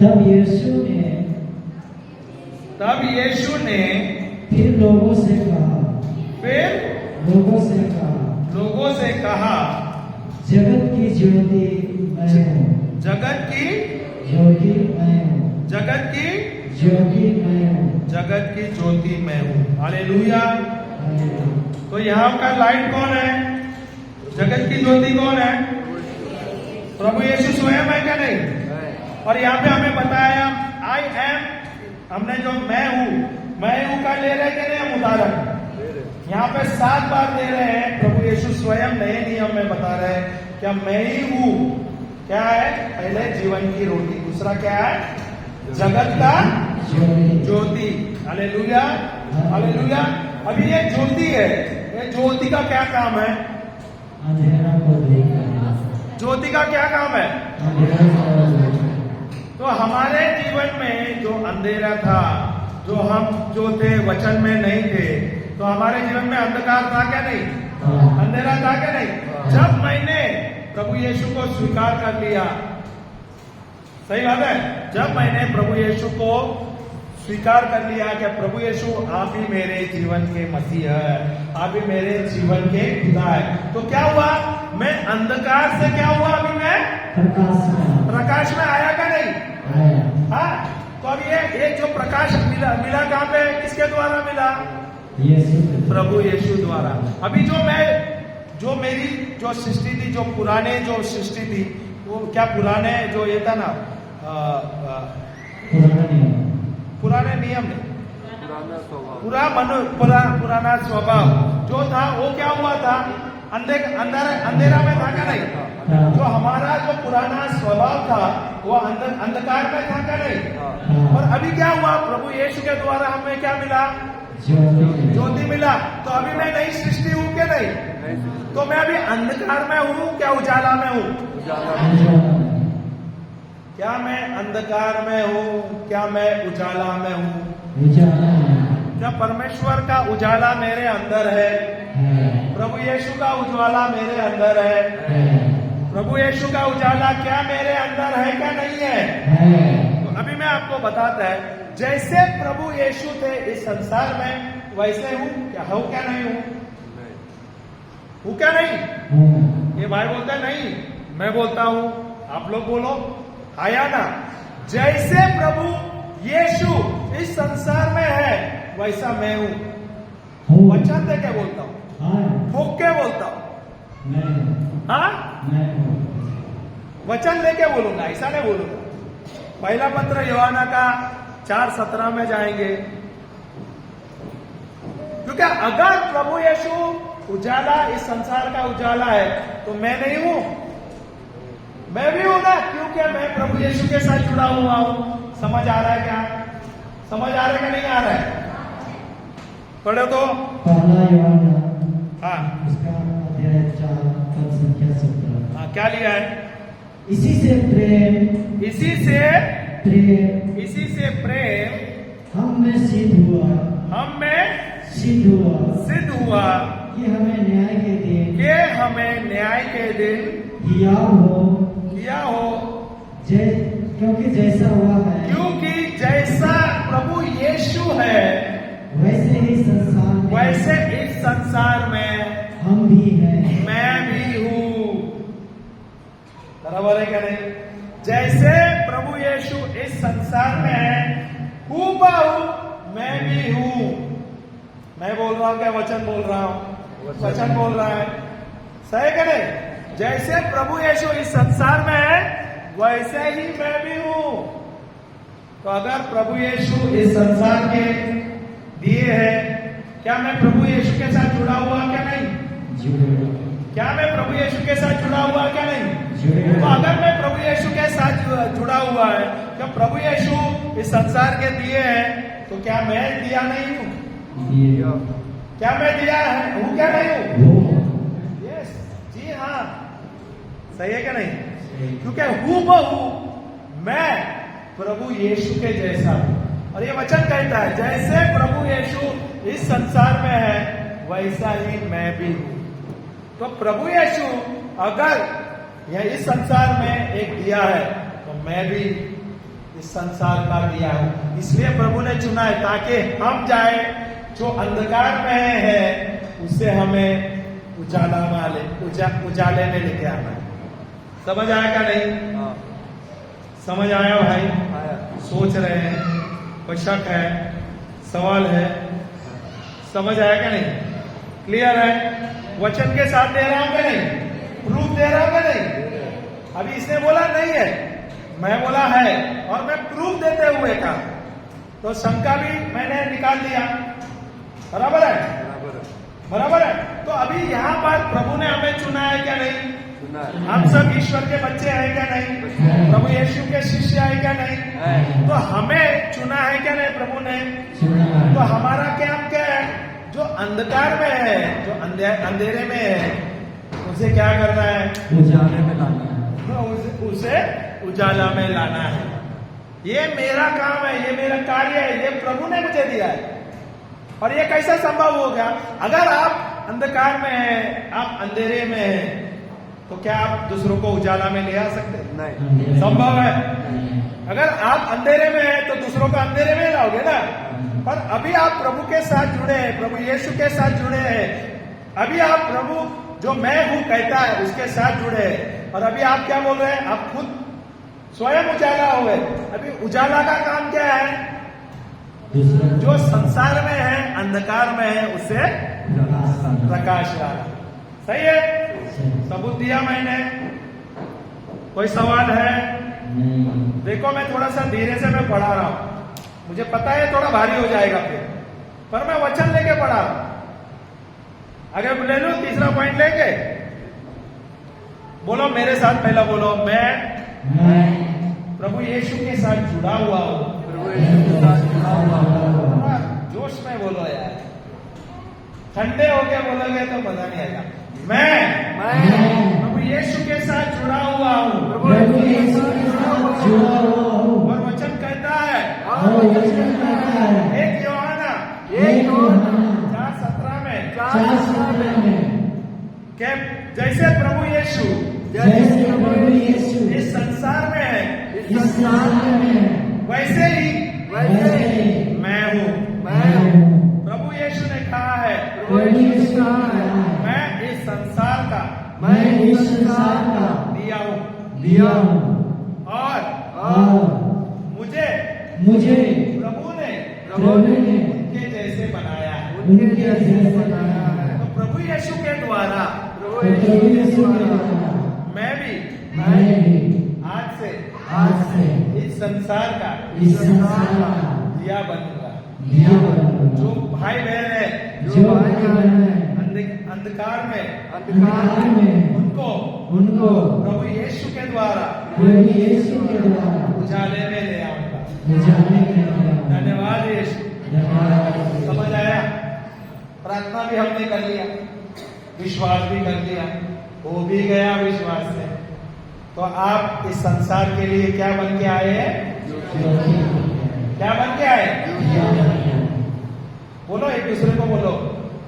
तब यीशु ने फिर लोगों से कहा, जगत की ज्योति मैं हूँ। जगत की ज्योति मैं हूँ। जगत की ज्योति मैं हूँ। जगत की ज्योति मैं हूँ। हालेलुया। तो यहाँ का लाइट कौन है? जगत की ज्योति कौन है? प्रभु यीशु स्वयं है क्या नहीं? और यहाँ पे हमें बताया आई एम, हमने जो मैं हूँ का ले रहे कि नहीं हम उदाहरण? यहाँ पे 7 बार दे रहे हैं। प्रभु यीशु स्वयं नए नियम में बता रहे हैं क्या मैं ही हूँ। क्या है? पहले जीवन की रोटी, दूसरा क्या है? जगत का ज्योति। Hallelujah hallelujah. अभी ये ज्योति है, ये ज्योति का क्या काम है? अंधेरा को दूर करना। ज्योति का क्या काम है? अंधेरा को दूर करना। तो हमारे जीवन में जो अंधेरा था, जो हम जो थे वचन में नहीं थे, तो हमारे जीवन में अंधकार था क्या नहीं? अंधेरा था क्या नहीं? जब मैंने प्रभु यीशु को स्वीकार कर लिया, सही बात है, जब मैंने प्रभु यीशु को स्वीकार कर लिया कि प्रभु यीशु आप ही मेरे जीवन के मसीह है, आप ही मेरे जीवन के खुदा है, तो क्या हुआ? मैं अंधकार से क्या हुआ? अभी मैं प्रकाश में आया क्या नहीं? हाँ। तो अब ये जो प्रकाश मिला कहाँ पे? किसके द्वारा मिला? प्रभु यीशु द्वारा। अभी जो मेरी जो सृष्टि थी, जो पुराने जो सृष्टि थी, वो क्या पुराने जो ये था ना, पुराने नियम नहीं, पुराना स्वभाव जो था, वो क्या हुआ था? अंधेरा में था क्या नहीं? जो हमारा जो पुराना स्वभाव था वो अंधकार में था क्या नहीं? और अभी क्या हुआ? प्रभु यीशु के द्वारा हमें क्या मिला? ज्योति मिला। तो अभी मैं नई सृष्टि हूँ क्या नहीं? तो मैं अभी अंधकार में हूँ क्या उजाला में हूँ? क्या मैं अंधकार में हूँ? क्या मैं उजाला में हूँ? क्या परमेश्वर का उजाला मेरे अंदर है? प्रभु यीशु का उजाला मेरे अंदर है? प्रभु यीशु का उजाला क्या मेरे अंदर है क्या नहीं है? तो अभी मैं आपको बताता है, जैसे प्रभु यीशु थे इस संसार में, वैसे हूँ क्या? हूँ क्या नहीं हूँ? हूँ क्या नहीं? ये भाई बोलते नहीं, मैं बोलता हूँ, आप लोग बोलो आया ना? जैसे प्रभु यीशु इस संसार में है वैसा मैं हूँ। वचन दे के बोलता हूँ, फूक के बोलता हूँ। हाँ, वचन लेके बोलूंगा, ऐसा नहीं बोलूंगा। पहला पत्र यूहन्ना का 4:17 में जाएंगे, क्योंकि अगर प्रभु यीशु उजाला, इस संसार का उजाला है, तो मैं नहीं हूं, मैं भी हूं ना, क्योंकि मैं प्रभु यीशु के साथ जुड़ा हुआ हूं। समझ आ रहा है क्या? समझ आ रहा है कि नहीं आ रहा है? पढ़ो तो। पहला यूहन्ना हाँ उसका अध्याय 4 पद संख्या 17। हाँ, क्या लिया है? इसी से प्रेम इसी से प्रेम हम में सिद्ध हुआ, हम में सिद्ध हुआ कि हमें न्याय के दिन किया हो क्योंकि जैसा हुआ है, क्योंकि जैसा प्रभु यीशु है वैसे इस संसार में हम भी हैं। मैं भी हूँ। बराबर है क्या नहीं? जैसे प्रभु यीशु इस संसार में है, हूबहू मैं भी हूँ। मैं बोल रहा हूँ क्या वचन बोल रहा हूँ? वचन बोल रहा है, सही क्या नहीं? जैसे प्रभु यीशु इस संसार में है, वैसे ही मैं भी हूँ। तो अगर प्रभु यीशु इस संसार के दिए है, क्या मैं प्रभु यीशु के साथ जुड़ा हुआ क्या नहीं? क्या मैं प्रभु यीशु के साथ जुड़ा हुआ क्या नहीं? तो अगर मैं प्रभु यीशु के साथ जुड़ा हुआ है, क्या प्रभु यीशु इस संसार के दिए हैं, तो क्या मैं दिया नहीं हूँ? क्या मैं दिया है हूँ क्या नहीं हूँ? यस, जी हाँ, सही है क्या नहीं? क्योंकि हूबहू मैं प्रभु यीशु के जैसा हूं। और ये वचन कहता है जैसे प्रभु यीशु इस संसार में है, वैसा ही मैं भी हूं। तो प्रभु यीशु अगर यह इस संसार में एक दिया है, तो मैं भी इस संसार का दिया हूं। इसलिए प्रभु ने चुना है ताकि हम जाए, जो अंधकार में है उससे हमें उजाले में लेके आना है। समझ आया क्या नहीं? समझ आया भाई? सोच रहे हैं, कोई शक है, सवाल है? समझ आया क्या नहीं? क्लियर है? वचन के साथ दे रहा हूं क्या नहीं? प्रूफ दे रहा हूं क्या नहीं? अभी इसने बोला नहीं है, मैं बोला है, और मैं प्रूफ देते हुए कहा, तो शंका भी मैंने निकाल दिया। बराबर है? बराबर है। तो अभी यहाँ पर प्रभु ने हमें चुना है क्या नहीं? हम सब ईश्वर के बच्चे हैं क्या नहीं? प्रभु यीशु के शिष्य है क्या नहीं? तो हमें चुना है क्या नहीं प्रभु ने? तो हमारा काम क्या है? जो अंधकार में है, जो अंधेरे में है, उसे क्या करना है? उजाले में लाना है। उसे उजाला में लाना है। ये मेरा काम है, ये मेरा कार्य है, ये प्रभु ने मुझे दिया है। और ये कैसा संभव हो गया? अगर आप अंधकार में हैं, आप अंधेरे में हैं, तो क्या आप दूसरों को उजाला में ले आ सकते? नहीं, संभव है। अगर आप अंधेरे में हैं, तो दूसरों को अंधेरे में लाओगे ना। पर अभी आप प्रभु के साथ जुड़े हैं, प्रभु यीशु के साथ जुड़े हैं। अभी आप प्रभु जो मैं हूं कहता है उसके साथ जुड़े हैं। और अभी आप क्या बोल रहे हैं? आप खुद स्वयं उजाला हो गए। अभी उजाला का काम क्या है? जो संसार में है, अंधकार में है, उसे प्रकाश लाना। सही है? सबूत दिया मैंने। कोई सवाल है? देखो, मैं थोड़ा सा धीरे से मैं पढ़ा रहा हूं, मुझे पता है थोड़ा भारी हो जाएगा फिर, पर मैं वचन लेके पढ़ा रहा हूं। अगर ले लो तीसरा पॉइंट लेके, बोलो मेरे साथ, पहला बोलो, मैं प्रभु यीशु के साथ जुड़ा हुआ हूं। जोश में बोलो यार, ठंडे होके बोलोगे तो मजा नहीं आएगा। मैं प्रभु यीशु के साथ जुड़ा हुआ हूँ। और वचन कहता है 1 यूहन्ना 4:17 में कि जैसे प्रभु यीशु इस संसार में है, वैसे ही मैं हूँ। प्रभु यीशु ने कहा है मैं इस संसार का दिया हूँ, और मुझे प्रभु ने उनके जैसे बनाया है। तो प्रभु यीशु के द्वारा मैं भी आज से इस संसार का दिया बनूंगा। जो भाई बहन है, जो भाई बहन है अंधकार में अंधकार में उनको उनको प्रभु यीशु के द्वारा प्रभु यीशु के द्वारा उजाले में ले आऊंगा। उजाले में ले आऊंगा। धन्यवाद यीशु। धन्यवाद। समझ आया? प्रार्थना भी हमने कर लिया, विश्वास भी कर लिया, हो भी गया विश्वास से। तो आप इस संसार के लिए क्या बन के आए हैं? क्या बन के आए? बोलो एक दूसरे को बोलो,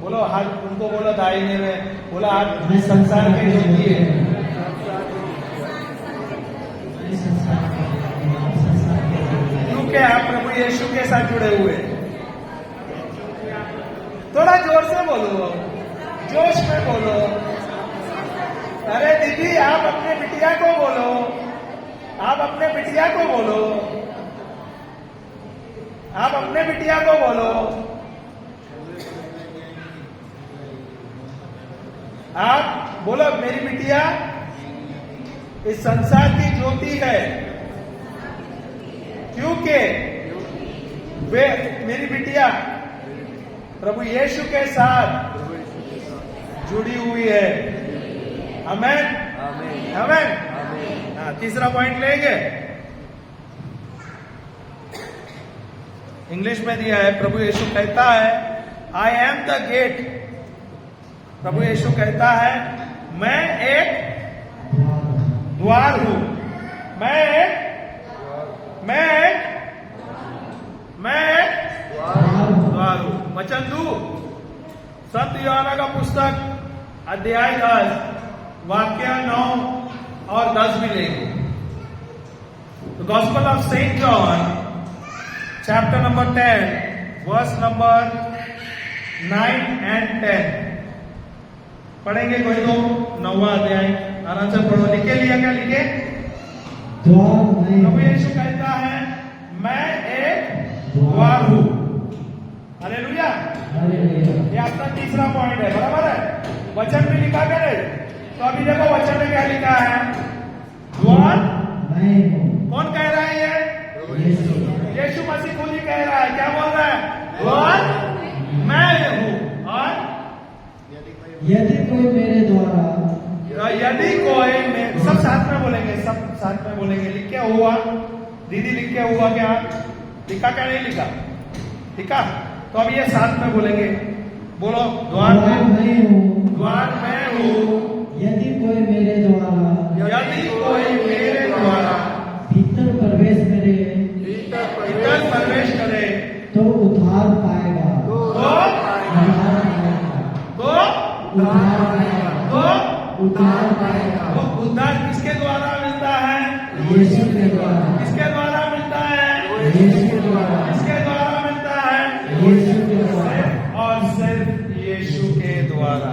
बोलो हाथ उनको बोलो दाहिने में, बोला आप इस संसार के ज्योति है। क्योंकि आप प्रभु यीशु के साथ जुड़े हुए हैं। थोड़ा जोर से बोलो, जोश में बोलो। अरे दीदी आप अपने बिटिया को बोलो, आप अपने बिटिया को बोलो, आप अपने बिटिया को बोलो। आप बोलो मेरी बिटिया इस संसार की ज्योति है, क्योंकि वे मेरी बिटिया प्रभु यीशु के साथ जुड़ी हुई है। आमेन आमेन। हाँ, तीसरा पॉइंट लेंगे। इंग्लिश में दिया है, प्रभु यीशु कहता है आई एम द गेट। प्रभु यीशु कहता है मैं एक द्वार हूं, मैं एक द्वार हूं। वचन दू संत यूहन्ना का पुस्तक अध्याय 10 वाक्य 9 और 10 भी लेंगे। The gospel of Saint John chapter number 10 verse number 9 and 10 पढ़ेंगे। कोई तो 9वां अध्याय आराम से पढ़ो। लिखे लिया क्या? लिखे। प्रभु यीशु कहता है मैं एक द्वार हूं। हालेलुया। ये आपका तीसरा पॉइंट है, बराबर है। वचन भी लिखा क्या है? तो अभी देखो वचन में क्या लिखा है? द्वार कौन कह रहा है? ये यीशु मसीह खुद ही कह रहा है। क्या बोल रहा है? द्वार मैं हूं। और यदि कोई मेरे द्वारा, यदि कोई सब साथ में बोलेंगे, सब साथ में बोलेंगे। लिख क्या हुआ? दीदी लिख क्या हुआ? क्या लिखा? क्या नहीं लिखा? लिखा। तो अब ये साथ में बोलेंगे। बोलो द्वार मैं हूँ, द्वार मैं हूँ। यदि कोई मेरे द्वारा, यदि कोई मेरे द्वारा भीतर प्रवेश करे, भीतर प्रवेश करे तो उद्धार पाएगा, तो उद्धार पाएगा, उद्धार पाएगा। तो उद्धार किसके द्वारा मिलता है? यीशु के द्वारा। किसके द्वारा मिलता है? यीशु के द्वारा। किसके द्वारा मिलता है? यीशु के द्वारा। और सिर्फ यीशु के द्वारा।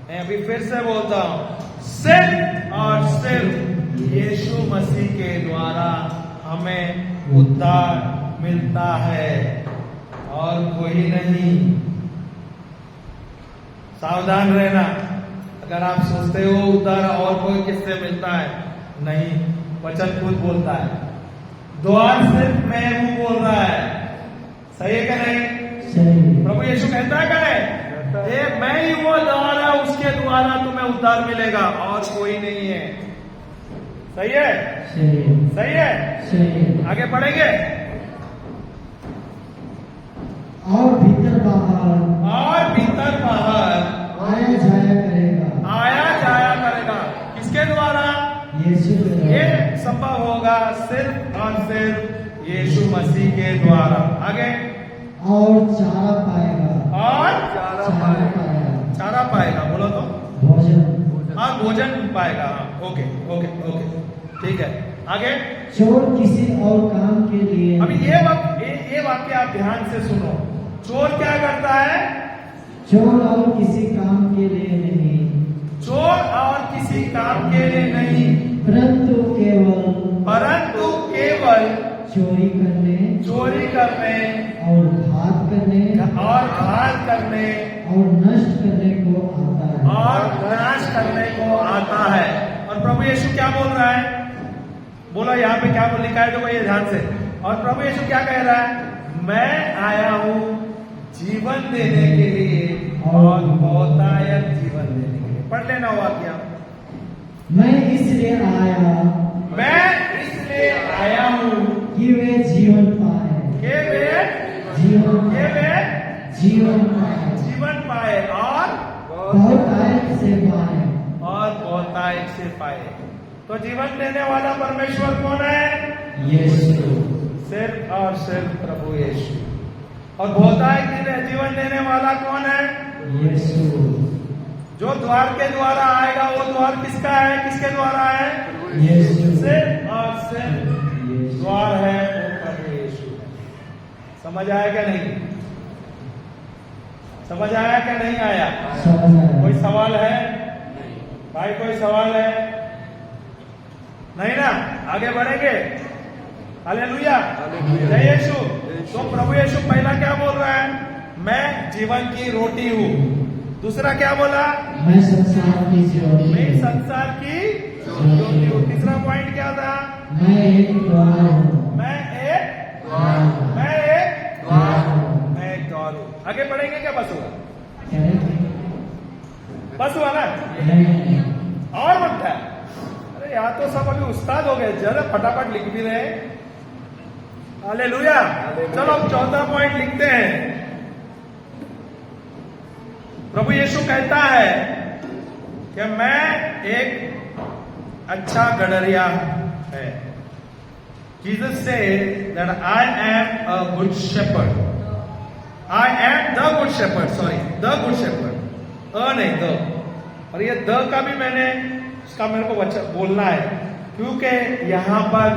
मैं अभी फिर से बोलता हूं, सिर्फ और सिर्फ यीशु मसीह के द्वारा हमें उद्धार मिलता है और कोई नहीं। सावधान रहना। अगर आप सोचते हो उद्धार और कोई किससे मिलता है, नहीं, वचन खुद बोलता है। द्वार सिर्फ मैं हूं बोल रहा है। सही है क्या? नहीं? सही। प्रभु यीशु कहता है क्या? मैं ही वो द्वार है, उसके द्वारा तुम्हें उद्धार मिलेगा और कोई नहीं है। सही है? सही। सही है? सही। आगे बढ़ेंगे। और भीतर बाहर, और भीतर बाहर आया जाया करेगा, आया जाया करेगा। किसके द्वारा? यीशु के द्वारा। ये संभव होगा सिर्फ और सिर्फ यीशु मसीह के द्वारा। आगे। और चारा पाएगा, और चारा पाएगा, चारा पाएगा। बोलो तो भोजन। हाँ, भोजन पाएगा। ओके ओके ओके, ठीक है। आगे। चोर किसी और काम के लिए, अभी ये वाक्य आप ध्यान से सुनो। चोर क्या करता है? चोर और किसी काम के लिए नहीं, चोर और किसी काम के लिए नहीं, परंतु केवल चोरी करने और घात करने और नष्ट करने को आता है। और नाश करने को आता है। और प्रभु यीशु क्या बोल रहा है? बोलो यहाँ पे क्या लिखा है? तो ये ध्यान से। और प्रभु यीशु क्या कह रहा है? मैं आया हूं जीवन देने के लिए और बहुतायत जीवन देने के लिए। पढ़ लेना वाक्य। मैं इसलिए आया हूँ कि वे जीवन पाए, कि वे जीवन पाए और बहुतायत से पाए। बहुतायत से पाए। तो जीवन देने वाला परमेश्वर कौन है? यीशु। सिर्फ और सिर्फ प्रभु यीशु। और बहुतायत जीवन देने वाला कौन है? यीशु। जो द्वार के द्वारा आएगा वो द्वार किसका है? किसके द्वारा है? यीशु। सिर्फ और सिर्फ द्वार है वो प्रभु यीशु। समझ आया क्या नहीं? समझ आया क्या नहीं आया? कोई सवाल है भाई? कोई सवाल है? नहीं ना? आगे बढ़ेंगे। हालेलुया, जय यीशु। तो प्रभु यीशु पहला क्या बोल रहा है? मैं जीवन की रोटी हूँ। दूसरा क्या बोला? मैं संसार की ज्योति हूँ। मैं संसार की ज्योति हूँ। तीसरा पॉइंट क्या था? मैं एक द्वार हूँ। मैं एक द्वार हूँ। आगे बढ़ेंगे क्या? बस हुआ? बस हुआ ना? और बनता है? अरे यहाँ तो सब अभी उस्ताद हो गए, जरा फटाफट लिख भी रहे। हालेलुया। चलो अब चौथा पॉइंट लिखते हैं। प्रभु यीशु कहता है कि मैं एक अच्छा गडरिया है। Jesus says that I am a good shepherd. I am the good shepherd. Sorry, the good shepherd. नहीं the। और ये द का भी मैंने इसका मेरे को बोलना है, क्योंकि यहाँ पर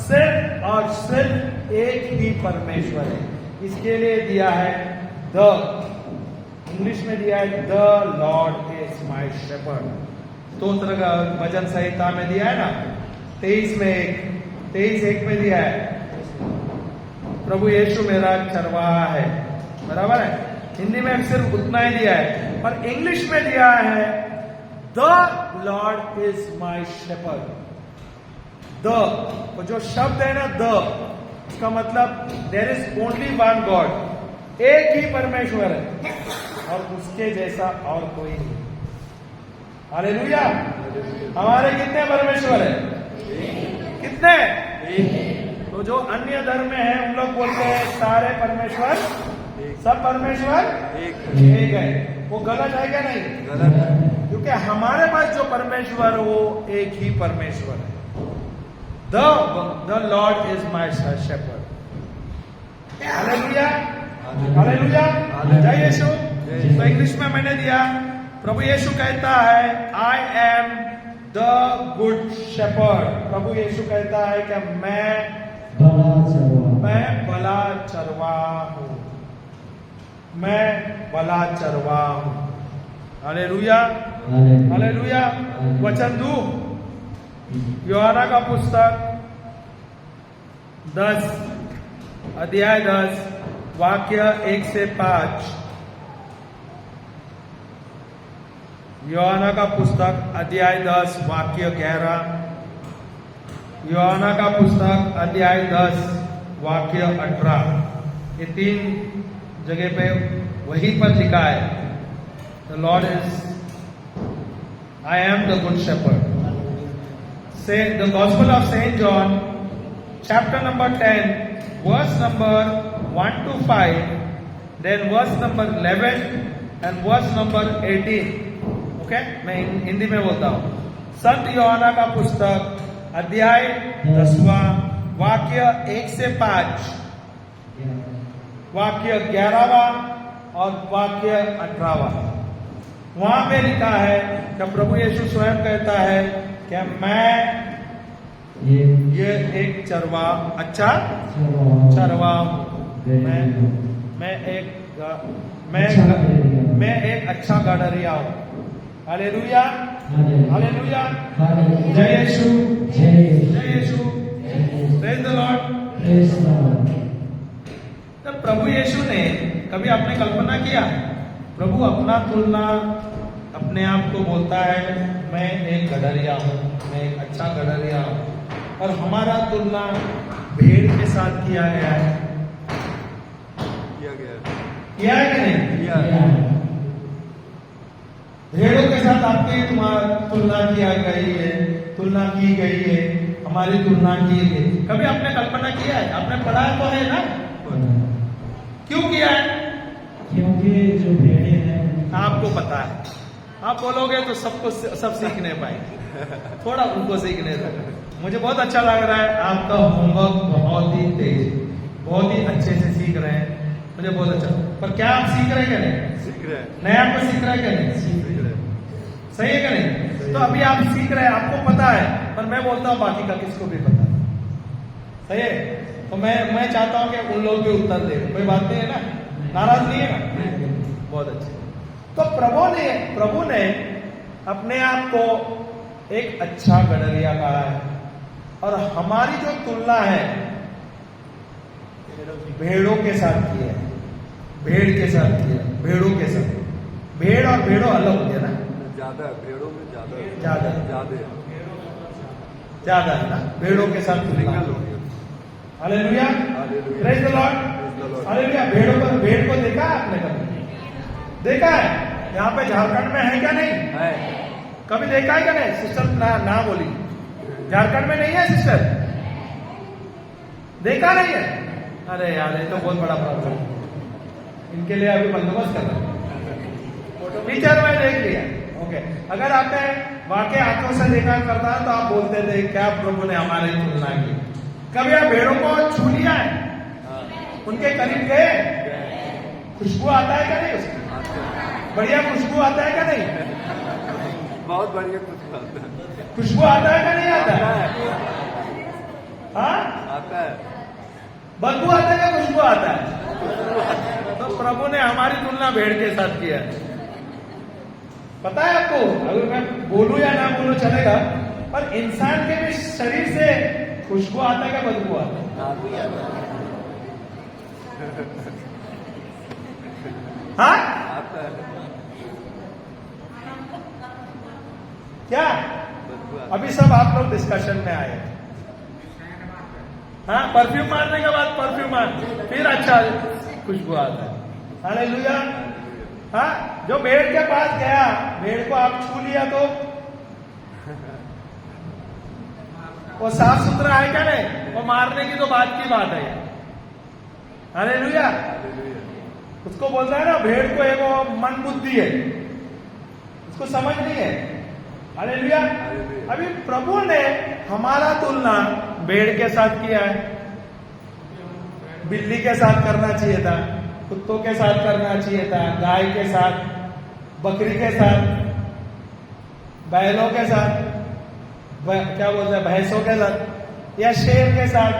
सिर्फ और सिर्फ एक ही परमेश्वर है। इसके लिए दिया है द। इंग्लिश में दिया है the Lord is my shepherd. स्तोत्र का भजन संहिता में दिया है ना, 23:1 में दिया है प्रभु यीशु मेरा चरवाहा है। बराबर है? हिंदी में सिर्फ उतना ही दिया है, पर इंग्लिश में दिया है the Lord is my shepherd. The तो जो शब्द है ना द, इसका मतलब there is only one God. एक ही परमेश्वर है और उसके जैसा और कोई नहीं। हालेलुया। हमारे कितने परमेश्वर है? कितने? तो जो अन्य धर्म में है उन लोग बोलते हैं सारे परमेश्वर, सब परमेश्वर एक है। वो गलत है क्या? नहीं गलत है, क्योंकि हमारे पास जो परमेश्वर वो एक ही परमेश्वर है। The Lord is my shepherd. Hallelujah, hallelujah, जय यीशु। तो इंग्लिश में मैंने दिया, प्रभु यीशु कहता है I am the good shepherd. प्रभु यीशु कहता है कि मैं भला चरवा हूं। मैं भला चरवा हूं। Hallelujah, hallelujah. वचन दू यूहन्ना का पुस्तक 10 अध्याय 10 वाक्य 1 से 5। यूहन्ना का पुस्तक अध्याय 10 वाक्य 11। यूहन्ना का पुस्तक अध्याय 10 वाक्य 18। ये 3 जगह पे वहीं पर लिखा है the Lord is I am the good shepherd. से the gospel of Saint John chapter number 10 verse number 1 to 5, then verse number 11 and verse number 18। Okay, मैं हिंदी में बोलता हूं। संत यूहन्ना का पुस्तक अध्याय 10वां वाक्य 1 से 5, वाक्य 11वां और वाक्य 18वां। वहां पे लिखा है कि प्रभु यीशु स्वयं कहता है कि मैं ये एक चरवा अच्छा चरवा हूं। मैं एक अच्छा गडरिया हूं। हालेलुया, हालेलुया, जय यीशु, जय यीशु, प्रेज द लॉर्ड। तब प्रभु यीशु ने कभी आपने कल्पना किया? प्रभु अपना तुलना अपने आप को बोलता है मैं एक गडरिया हूं, मैं एक अच्छा गडरिया हूं, और हमारा तुलना भेड़ के साथ किया गया है। किया है कि नहीं? किया है। भेड़ों के साथ आपकी तुलना किया गई है, तुलना की गई है, हमारी तुलना की गई। कभी आपने कल्पना किया है? आपने पढ़ा तो है ना? क्यों किया है? क्योंकि जो भेड़े हैं आपको पता है, आप बोलोगे तो सबको सब सीख नहीं पाएंगे, थोड़ा उनको सीखने दो। मुझे बहुत अच्छा लग रहा है, आपका होमवर्क बहुत ही तेज, बहुत ही अच्छे से सीख रहे हैं, मुझे बहुत अच्छा। पर क्या आप सीख रहे हैं क्या नहीं? सीख रहे हैं, नया आपको सीख रहा है क्या नहीं? सीख रहे हैं। सही है क्या नहीं? तो अभी आप सीख रहे हैं, आपको पता है, पर मैं बोलता हूँ बाकी का किसको भी पता है। सही है? तो मैं चाहता हूँ कि उन लोग भी उत्तर दे, कोई बात नहीं है ना, नाराज नहीं है ना? बहुत अच्छे। तो प्रभु ने अपने आप को एक अच्छा गडरिया कहा है, और हमारी जो तुलना है भेड़ों के साथ की है, भेड़ के साथ की है, भेड़ों के साथ। भेड़ और भेड़ों अलग हो गया ना? ज्यादा है, भेड़ों में ज्यादा है। ज्यादा है। ज्यादा ज्यादा है ना? भेड़ों के साथ तुलना। सिंगल हो गया। Hallelujah, hallelujah. Praise the Lord, Praise the Lord। Hallelujah. भेड़ को देखा है आपने? कभी देखा है? यहाँ पे झारखंड में है क्या नहीं? है। कभी देखा है क्या नहीं? सिस्टर ना बोली, झारखंड में नहीं है सिस्टर? देखा नहीं है? अरे यार, ये तो बहुत बड़ा प्रॉब्लम है, इनके लिए अभी बंदोबस्त कर रहे हैं। टीचर में देख लिया, ओके। अगर आपने वाकई आंखों से देखा करता तो आप बोलते थे क्या प्रभु ने हमारी तुलना की। कभी आप भेड़ों को छू लिया है? उनके करीब गए? खुशबू आता है क्या नहीं उसकी? बढ़िया खुशबू आता है क्या नहीं? बहुत बढ़िया कुछ आता है। खुशबू आता है क्या नहीं आता है? हाँ, आता है। बदबू आता है क्या खुशबू आता है? तो प्रभु ने हमारी तुलना भेड़ के साथ किया है। पता है आपको, अगर मैं बोलूं या ना बोलूं चलेगा, पर इंसान के भी शरीर से खुशबू आता है क्या बदबू आता है? हाँ, आता है। क्या? बदबू आता है। अभी सब आप लोग डिस्कशन में आए। हाँ, परफ्यूम मारने के बाद परफ्यूम मार, फिर अच्छा खुशबू आता है। हालेलुया। हाँ, जो भेड़ के पास गया, भेड़ को आप छू लिया तो वो साफ सुथरा है क्या नहीं? वो मारने की तो बात की बात है। हालेलुया। उसको बोलता है ना, भेड़ को एक वो मन बुद्धि है, उसको समझ नहीं है। हालेलुया। अभी प्रभु ने हमारा तुलना भेड़ के साथ किया है। बिल्ली के साथ करना चाहिए था, कुत्तों के साथ करना चाहिए था, गाय के साथ, बकरी के साथ, बैलों के साथ, क्या बोलते हैं, भैंसों के साथ, या शेर के साथ।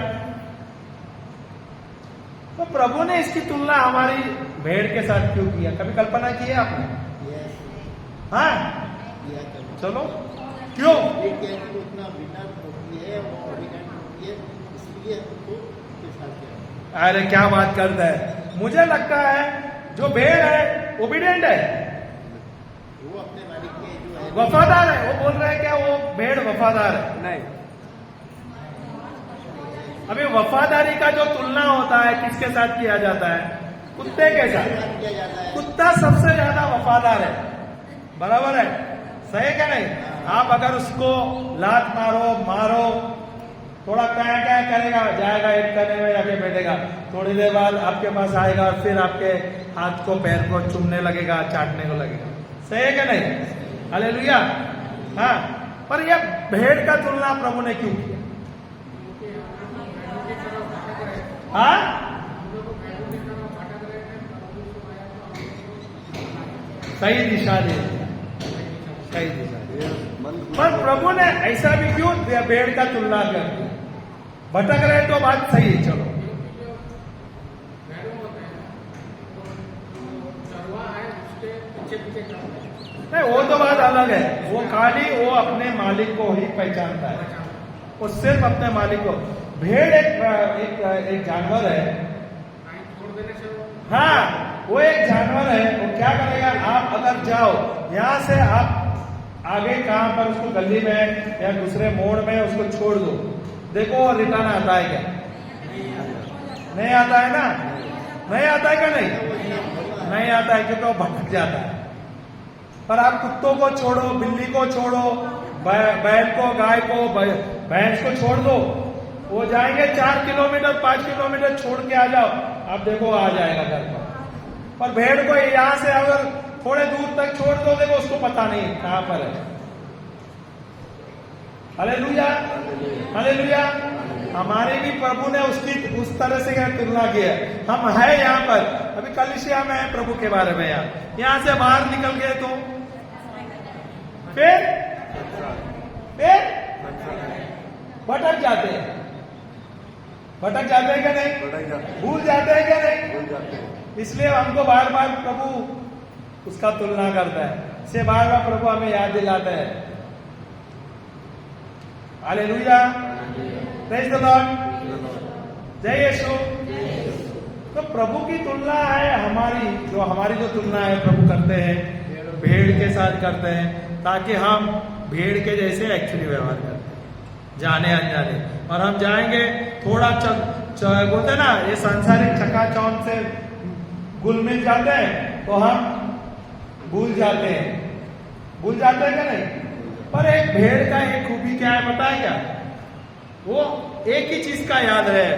तो प्रभु ने इसकी तुलना हमारी भेड़ के साथ क्यों किया? कभी कल्पना की है आपने? हाँ, चलो, क्यों? उतना विनम्र होती है, वो ओबिडेंट होती है, इसलिए हमको उसके साथ किया। अरे क्या बात करता है, मुझे लगता है जो भेड़ है ओबिडेंट है, वो अपने मालिक के जो है वफादार है। वो बोल रहे हैं क्या वो भेड़ वफादार है? नहीं। अभी वफादारी का जो तुलना होता है किसके साथ किया जाता है? कुत्ते के साथ। किया जाता है। कुत्ता सबसे ज्यादा वफादार है, बराबर है? सही क्या नहीं? आप अगर उसको लात मारो, थोड़ा क्या करेगा, जाएगा एक करने में जाके बैठेगा, थोड़ी देर बाद आपके पास आएगा और फिर आपके हाथ को पैर को चूमने लगेगा, चाटने को लगेगा। सही है क्या नहीं? हालेलुया। हाँ, पर यह भेड़ का तुलना प्रभु ने क्यों किया? हाँ, सही दिशा दे, सही दिशा दे। पर प्रभु ने ऐसा भी क्यों भेड़ का तुलना कर दिया? भटक रहे तो बात सही है, चलो। नहीं, वो तो बात अलग है। वो खाली वो अपने मालिक को ही पहचानता है, वो सिर्फ अपने मालिक को। भेड़ एक जानवर है। हाँ, वो एक जानवर है। वो क्या करेगा? आप अगर जाओ यहां से, आप आगे कहां पर उसको गली में या दूसरे मोड़ में उसको छोड़ दो, देखो वो रिटर्न आता है क्या? नहीं आता है ना? नहीं आता है क्या नहीं? नहीं आता है, क्योंकि वो भटक जाता है। पर आप कुत्तों को छोड़ो, बिल्ली को छोड़ो, बैल को, गाय को, भैंस को छोड़ दो, वो जाएंगे 4 किलोमीटर 5 किलोमीटर छोड़ के आ जाओ, आप देखो आ जाएगा घर पर भेड़ को यहां से अगर थोड़े दूर तक छोड़ दो, देखो उसको पता नहीं कहां पर है। Hallelujah, hallelujah. हमारे भी प्रभु ने उसकी उस तरह से तुलना की है। हम है यहाँ पर, अभी कलीसिया में है प्रभु के बारे में, यहाँ से बाहर निकल गए तो फिर भटक जाते हैं, भटक जाते हैं क्या नहीं, भूल जाते हैं क्या नहीं। इसलिए हमको बार बार प्रभु उसका तुलना करता है, इससे बार बार प्रभु हमें याद दिलाता है। हालेलुया, प्रेज द लॉर्ड, जय यीशु। तो प्रभु की तुलना है हमारी जो तुलना है प्रभु करते हैं भेड़ के साथ करते हैं, ताकि हम भेड़ के जैसे एक्चुअली व्यवहार करते हैं, जाने अनजाने। और हम जाएंगे थोड़ा बोलते ना, ये सांसारिक चकाचौंध से गुल मिल जाते हैं तो हम भूल जाते हैं क्या नहीं। पर एक भेड़ का एक खूबी क्या है पता है क्या, वो एक ही चीज का याद रहे,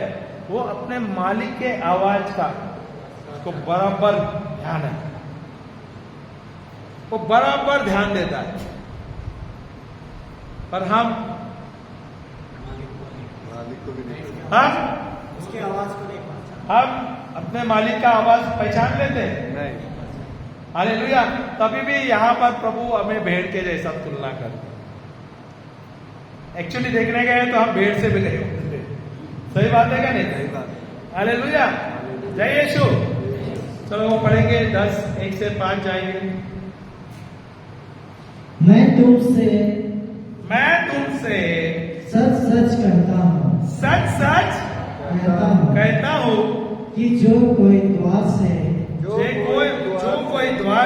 वो अपने मालिक के आवाज का उसको बराबर ध्यान है, वो बराबर ध्यान देता है। पर हम उसकी आवाज को नहीं पहचानते। हम अपने मालिक का आवाज पहचान लेते हैं नहीं। हालेलुया। तभी भी यहाँ पर प्रभु हमें भेड़ के जैसा तुलना करते। एक्चुअली देखने गए तो हम भेड़ से भी गए होते। सही बात है क्या नहीं? सही बात है। हालेलुया, जय यीशु। चलो वो पढ़ेंगे 10:1 से 5 जाएंगे। मैं तुमसे सच सच कहता हूँ, सच सच कहता हूँ कि जो कोई द्वार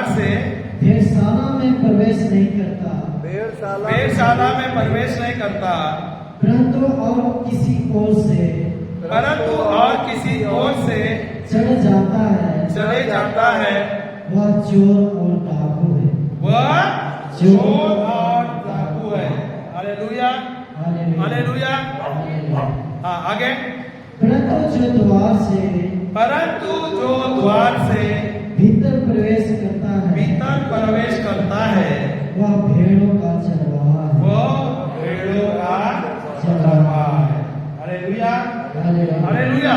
से भेड़शाला में प्रवेश नहीं करता, भेड़शाला में प्रवेश नहीं करता, परंतु और किसी ओर से चले जाता है, वह चोर और डाकू है। Hallelujah, hallelujah. हाँ, आगे। परंतु जो द्वार से भीतर प्रवेश करता है, वह भेड़ों का चरवाहा है। Hallelujah, hallelujah.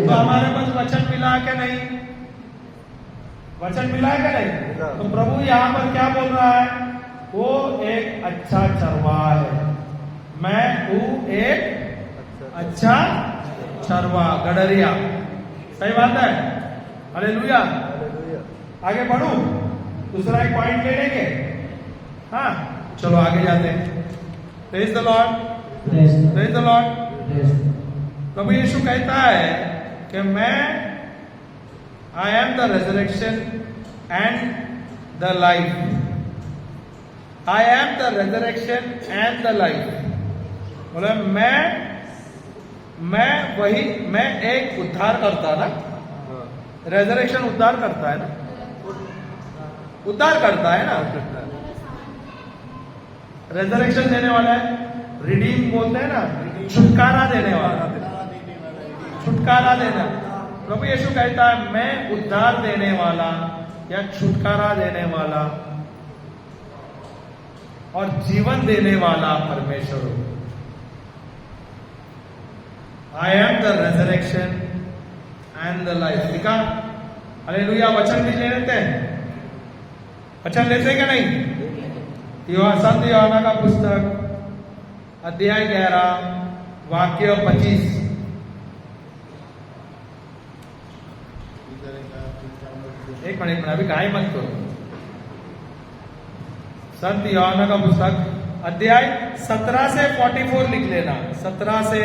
तो हमारे पास वचन मिला है क्या नहीं? वचन मिला है क्या नहीं? तो प्रभु यहाँ पर क्या बोल रहा है? वो एक अच्छा चरवाहा है, मैं हूं एक अच्छा चरवाहा, गडरिया। सही बात है। हालेलुया। आगे बढ़ू, दूसरा एक पॉइंट ले लेंगे। हाँ, चलो आगे जाते हैं। Praise the Lord, praise the Lord. प्रभु यीशु कहता है कि I am the resurrection and the life. I am the resurrection and the life. बोले मैं एक उद्धार करता ना, रेजरेक्शन उद्धार करता है ना, उद्धार करता है ना, रेजरेक्शन देने वाला है, रिडीम बोलते हैं ना, छुटकारा देने वाला, छुटकारा देना। प्रभु यीशु कहता है मैं उद्धार देने वाला या छुटकारा देने वाला और जीवन देने वाला परमेश्वर हूं। I am the resurrection and the life. लिखा? हालेलुया। वचन भी ले लेते हैं, वचन लेते हैं क्या नहीं? संत यूहन्ना का पुस्तक अध्याय 11 वाक्य 25। एक मिनट, अभी गाय मत करो। संत यूहन्ना का पुस्तक अध्याय 17 से 44 लिख लेना। 17 से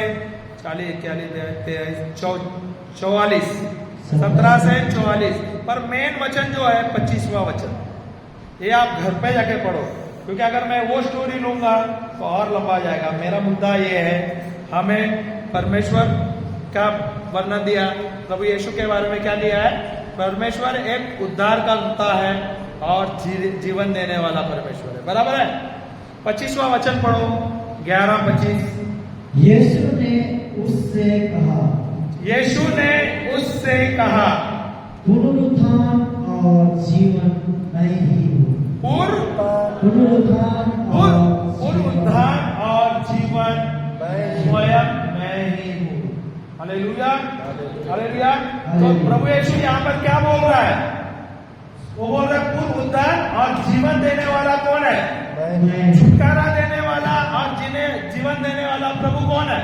44, 17 से 44। पर मेन वचन जो है 25वां वचन, ये आप घर पे जाके पढ़ो, क्योंकि अगर मैं वो स्टोरी लूंगा तो और लंबा जाएगा। मेरा मुद्दा ये है, हमें परमेश्वर का वर्णन दिया, प्रभु यीशु के बारे में क्या दिया है? परमेश्वर एक उद्धार करता है और जीवन देने वाला परमेश्वर है, बराबर है। 25वां वचन पढ़ो, 11-25। यीशु ने उससे कहा, यीशु ने उससे कहा, पुनरुत्थान और जीवन मैं ही हूँ। पुनरुत्थान और जीवन स्वयं मैं ही हूँ। Hallelujah, hallelujah. तो प्रभु यीशु यहाँ पर क्या बोल रहा है? वो बोल रहा है पूर्ण उद्धार और जीवन देने वाला कौन है? छुटकारा देने वाला और जिन्हें जीवन देने वाला प्रभु कौन है?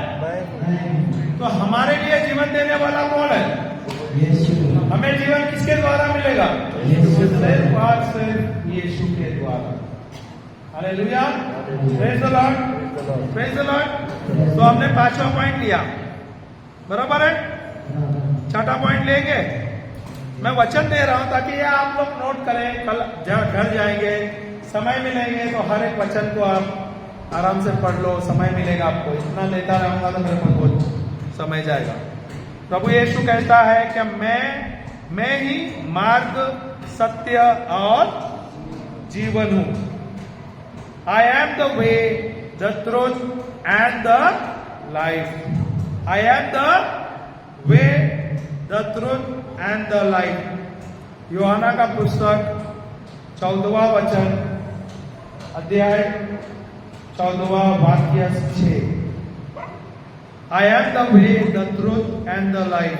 तो हमारे लिए जीवन देने वाला कौन है? हमें जीवन किसके द्वारा मिलेगा? सिर्फ यीशु के द्वारा। Hallelujah, praise the Lord, praise the Lord. तो हमने 5वां पॉइंट लिया, बराबर है। 6वां पॉइंट लेंगे। मैं वचन दे रहा हूं ताकि ये आप लोग नोट करें, कल घर जाएंगे, समय मिलेंगे तो हर एक वचन को आप आराम से पढ़ लो, समय मिलेगा आपको। इतना लेता रहूंगा तो मेरे को बहुत समय जाएगा। प्रभु यीशु कहता है कि मैं ही मार्ग, सत्य और जीवन हूं। I am the way, the truth and the life. I am the way, the truth and the life. यूहन्ना का पुस्तक 14वां वचन, अध्याय 14वां वाक्य 6। I am the way, the truth and the life.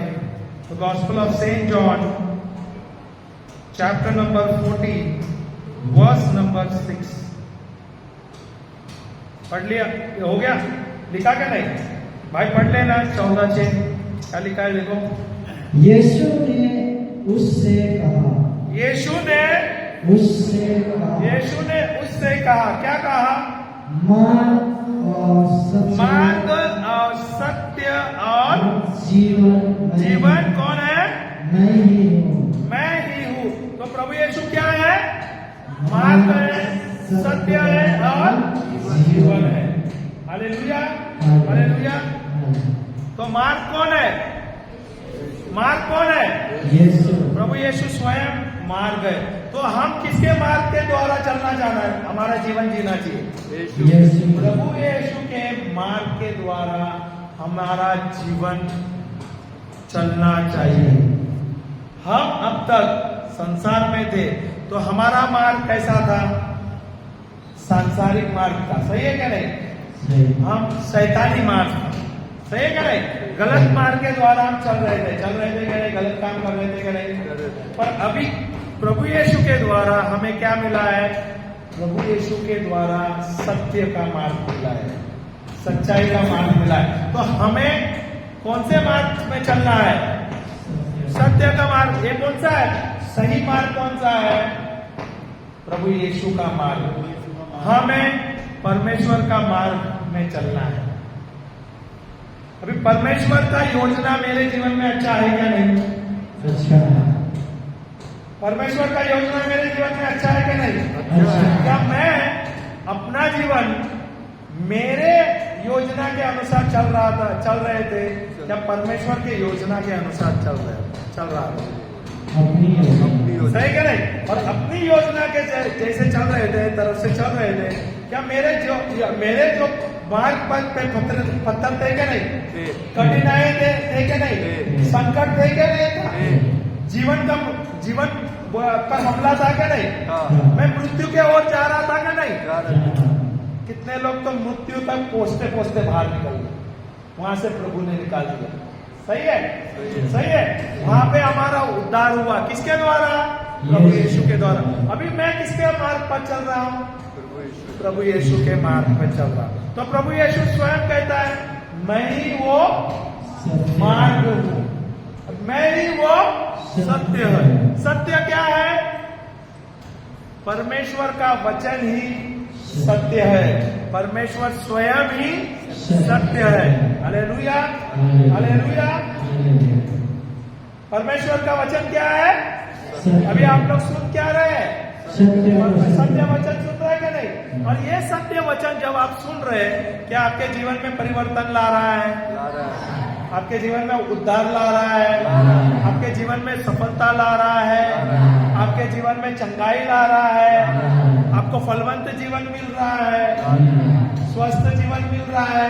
The Gospel of Saint John, chapter number 14, verse number 6. पढ़ लिया? हो गया? लिखा क्या नहीं? भाई पढ़ लेना। 14:6 क्या लिखा है देखो। यीशु ने उससे कहा, यीशु ने उससे कहा, यीशु ने उससे कहा, क्या कहा? मार्ग और सत्य और जीवन कौन है? मैं ही हूँ। मैं ही हूँ। तो प्रभु यीशु क्या है? मार्ग है, सत्य है और जीवन है। Hallelujah, hallelujah. तो मार्ग कौन है? मार्ग कौन है? यीशु। प्रभु यीशु स्वयं मार्ग है। तो हम किसके मार्ग के द्वारा चलना चाहना है? हमारा जीवन जीना चाहिए प्रभु यीशु के मार्ग के द्वारा हमारा जीवन चलना चाहिए। हम अब तक संसार में थे तो हमारा मार्ग कैसा था? सांसारिक मार्ग था, सही है क्या नहीं? हम शैतानी मार्ग था, सही है क्या नहीं? गलत मार्ग के द्वारा हम चल रहे थे क्या नहीं? गलत काम कर रहे थे क्या नहीं? पर अभी प्रभु यीशु के द्वारा हमें क्या मिला है? प्रभु यीशु के द्वारा सत्य का मार्ग मिला है, सच्चाई का मार्ग मिला है। तो हमें कौन से मार्ग में चलना है? सत्य का मार्ग। ये कौन सा है? सही मार्ग कौन सा है? प्रभु यीशु का मार्ग। हमें परमेश्वर का मार्ग में चलना है। अभी परमेश्वर का योजना मेरे जीवन में अच्छा है क्या नहीं? अच्छा है। परमेश्वर का योजना मेरे जीवन में अच्छा है क्या नहीं? क्या मैं अपना जीवन मेरे योजना के अनुसार चल रहे थे या परमेश्वर के योजना के अनुसार चल रहा था? सही क्या नहीं? और अपनी योजना के जैसे चल रहे थे, तरफ से चल रहे थे, क्या मेरे जो मार्ग पे पत्थर थे क्या नहीं? कठिनाई थे क्या नहीं? संकट थे क्या नहीं? जीवन पर हमला था क्या नहीं? मैं मृत्यु के ओर जा रहा था क्या नहीं? कितने लोग तो मृत्यु तक पहुंचते बाहर निकल गए, वहां से प्रभु ने निकाल दिया। सही है, सही है। वहां पे हमारा उद्धार हुआ किसके द्वारा? प्रभु यीशु के द्वारा। अभी मैं किसके मार्ग पर चल रहा हूँ? प्रभु यीशु के मार्ग पर चल रहा हूँ। तो प्रभु यीशु स्वयं कहता है मैं ही वो मार्ग हूँ, मैं ही वो सत्य है। सत्य क्या है? परमेश्वर का वचन ही सत्य है, परमेश्वर स्वयं ही सत्य है। Hallelujah, hallelujah. परमेश्वर का वचन क्या है? अभी आप लोग सुन क्या रहे हैं? सत्य वचन सुन रहे हैं क्या नहीं? और ये सत्य वचन जब आप सुन रहे हैं, क्या आपके जीवन में परिवर्तन ला रहा है? आपके जीवन में उद्धार ला रहा है, आपके जीवन में सफलता ला रहा है, आपके जीवन में चंगाई ला रहा है, आपको फलवंत जीवन मिल रहा है, स्वस्थ जीवन मिल रहा है,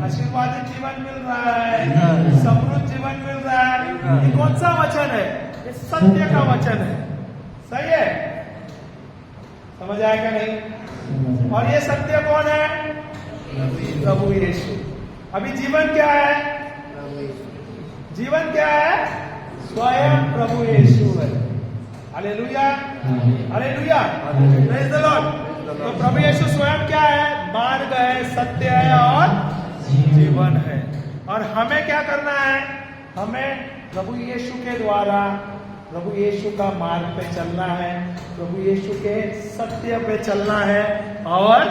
आशीर्वादित जीवन मिल रहा है, समृद्ध जीवन मिल रहा है। ये कौन सा वचन है? ये सत्य का वचन है। सही है? समझ आएगा नहीं? और ये सत्य कौन है? प्रभु यीशु। अभी जीवन क्या है? जीवन क्या है? स्वयं प्रभु यीशु है। Hallelujah, hallelujah, praise the Lord. तो प्रभु यीशु स्वयं क्या है? मार्ग है, सत्य है और जीवन है। और हमें क्या करना है? हमें प्रभु यीशु के द्वारा प्रभु यीशु का मार्ग पे चलना है, प्रभु यीशु के सत्य पे चलना है और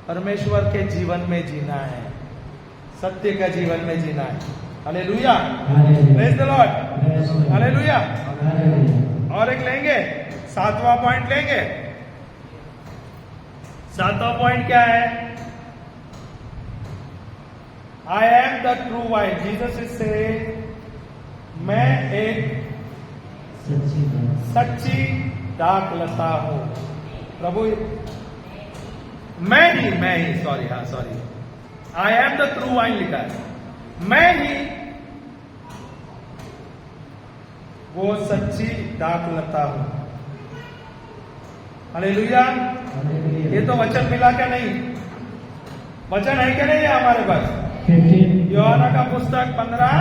परमेश्वर के जीवन में जीना है, सत्य का जीवन में जीना है। Hallelujah, praise the Lord, hallelujah. और एक लेंगे, 7वां पॉइंट लेंगे। 7वां पॉइंट क्या है? I am the true vine. Jesus is से मैं एक सच्ची दाखलता हूं। प्रभु मैं ही sorry, I am the true vine लिखा है, मैं ही वो सच्ची दाखलता हूं। हालेलुया। ये तो वचन मिला क्या? नहीं, वचन है क्या नहीं है हमारे पास? यूहन्ना का पुस्तक 15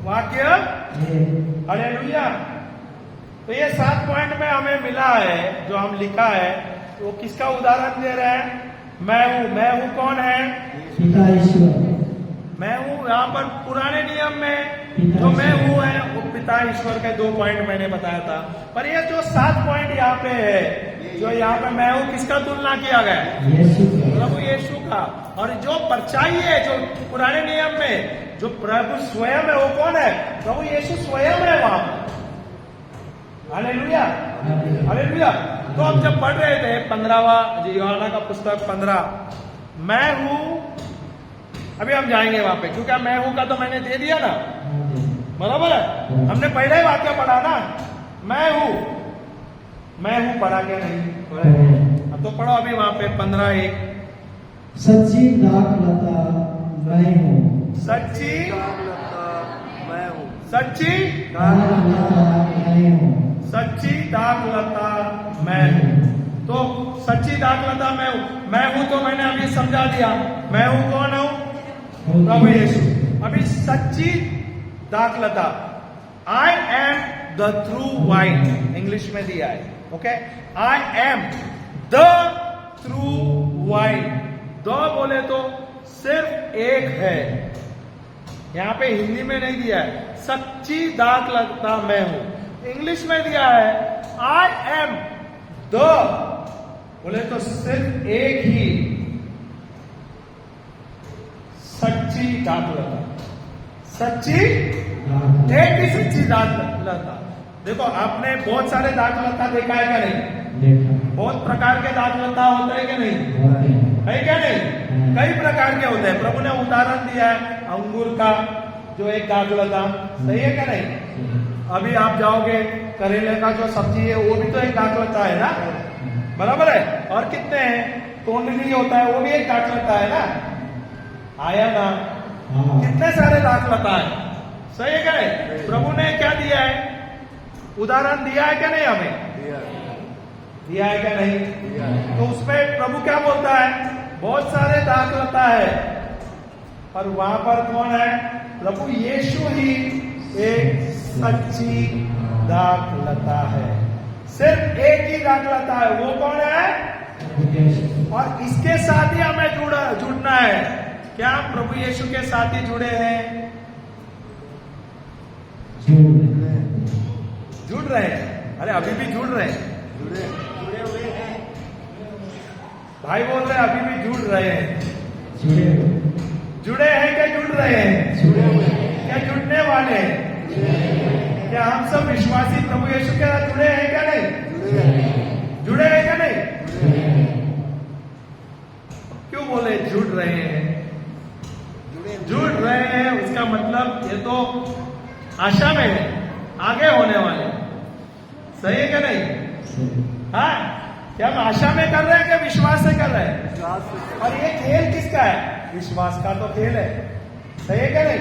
वाक्य। हालेलुया। तो ये 7 पॉइंट में हमें मिला है, जो हम लिखा है, वो किसका उदाहरण दे रहे हैं? मैं हूं कौन है? पिता ईश्वर। मैं हूं यहाँ पर पुराने नियम में जो मैं हूं है वो पिता ईश्वर के 2 पॉइंट मैंने बताया था। पर ये जो 7 पॉइंट यहाँ पे है, जो यहाँ पे मैं हूं, किसका तुलना किया गया? प्रभु यीशु का। और जो परछाई है जो पुराने नियम में, जो प्रभु स्वयं है, वो कौन है? प्रभु यीशु स्वयं है वहां पर। Hallelujah, hallelujah. तो हम जब पढ़ रहे थे 15वां यूहन्ना का पुस्तक 15, मैं हूं, अभी हम जाएंगे वहां पे, क्योंकि मैं हूं का तो मैंने दे दिया ना, बराबर है? हमने पहले ही वाक्य पढ़ा ना, मैं हूं पढ़ा क्या? नहीं। अब तो पढ़ो अभी वहां पे 15:1। सच्ची दाखलता मैं हूँ। सच्ची मैं हूँ। सच्ची दाखलता मैं हूँ। सच्ची दाखलता मैं हूं। तो सच्ची दाखलता मैं हूं तो मैंने अभी समझा दिया, मैं हूं कौन हूं? प्रभु यीशु। अभी सच्ची दाखलता, आई am the true wine, English में दिया है। Okay, I am the true wine. दो बोले तो सिर्फ एक है, यहां पे हिंदी में नहीं दिया है। सच्ची दाखलता मैं हूं, इंग्लिश में दिया है आई एम द, बोले तो सिर्फ एक ही सच्ची दाखलता, सच्ची एक ही सच्ची दाखलता। देखो, आपने बहुत सारे दाखलता देखा है क्या? नहीं देखा। बहुत प्रकार के दाखलता होते हैं क्या? नहीं है क्या? नहीं, कई प्रकार के होते हैं। प्रभु ने उदाहरण दिया है अंगूर का, जो एक दाखलता, सही है क्या? नहीं। अभी आप जाओगे, करेले का जो सब्जी है वो भी तो एक दाखलता है ना, बराबर है? और कितने हैं? तोंडली होता है, वो भी एक दाखलता है ना, आया ना? कितने सारे दाखलता है, सही है क्या? नहीं। प्रभु ने क्या दिया है? उदाहरण दिया है क्या? नहीं, हमें दिया है क्या? नहीं। तो उसमें प्रभु क्या बोलता है? बहुत सारे दाखलता है, और वहां पर कौन है? प्रभु यीशु ही एक सच्ची दाखलता है, सिर्फ एक ही दाखलता है, वो कौन है? और इसके साथ ही हमें जुड़ना है। क्या हम प्रभु यीशु के साथ ही जुड़े हैं? जुड़ रहे हैं। अरे अभी भी जुड़ रहे हैं, जुड़े हुए हैं। भाई बोल रहे हैं अभी भी जुड़ रहे हैं। जुड़े हैं क्या? जुड़ रहे हैं क्या? जुड़ने वाले हैं क्या? हम सब विश्वासी प्रभु यीशु के साथ जुड़े हैं क्या? नहीं जुड़े हैं क्या? नहीं। क्यों बोले जुड़ रहे हैं? जुड़े तो आशा में है, आगे होने वाले। सही है क्या नहीं? हाँ, क्या हम आशा में कर रहे हैं कि विश्वास से कर रहे हैं? और ये खेल किसका है? विश्वास का तो खेल है। सही है क्या नहीं?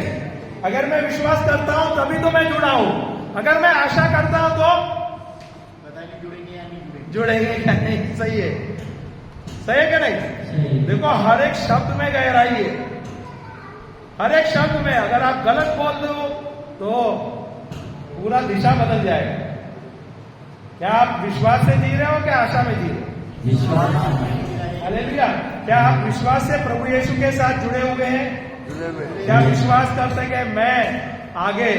अगर मैं विश्वास करता हूं तभी तो मैं जुड़ा हूं। अगर मैं आशा करता हूं तो पता नहीं जुड़ेंगे या नहीं जुड़ेंगे क्या नहीं? सही है, सही है क्या नहीं? सही। देखो, हर एक शब्द में गहराई है। हर एक शब्द में अगर आप गलत बोल दो तो पूरा दिशा बदल जाएगा। क्या आप विश्वास से जी रहे हो क्या आशा में जी रहे हो? विश्वास। हालेलुया। क्या आप विश्वास से प्रभु यीशु के साथ जुड़े हुए हैं? क्या विश्वास करते हैं कि मैं आगे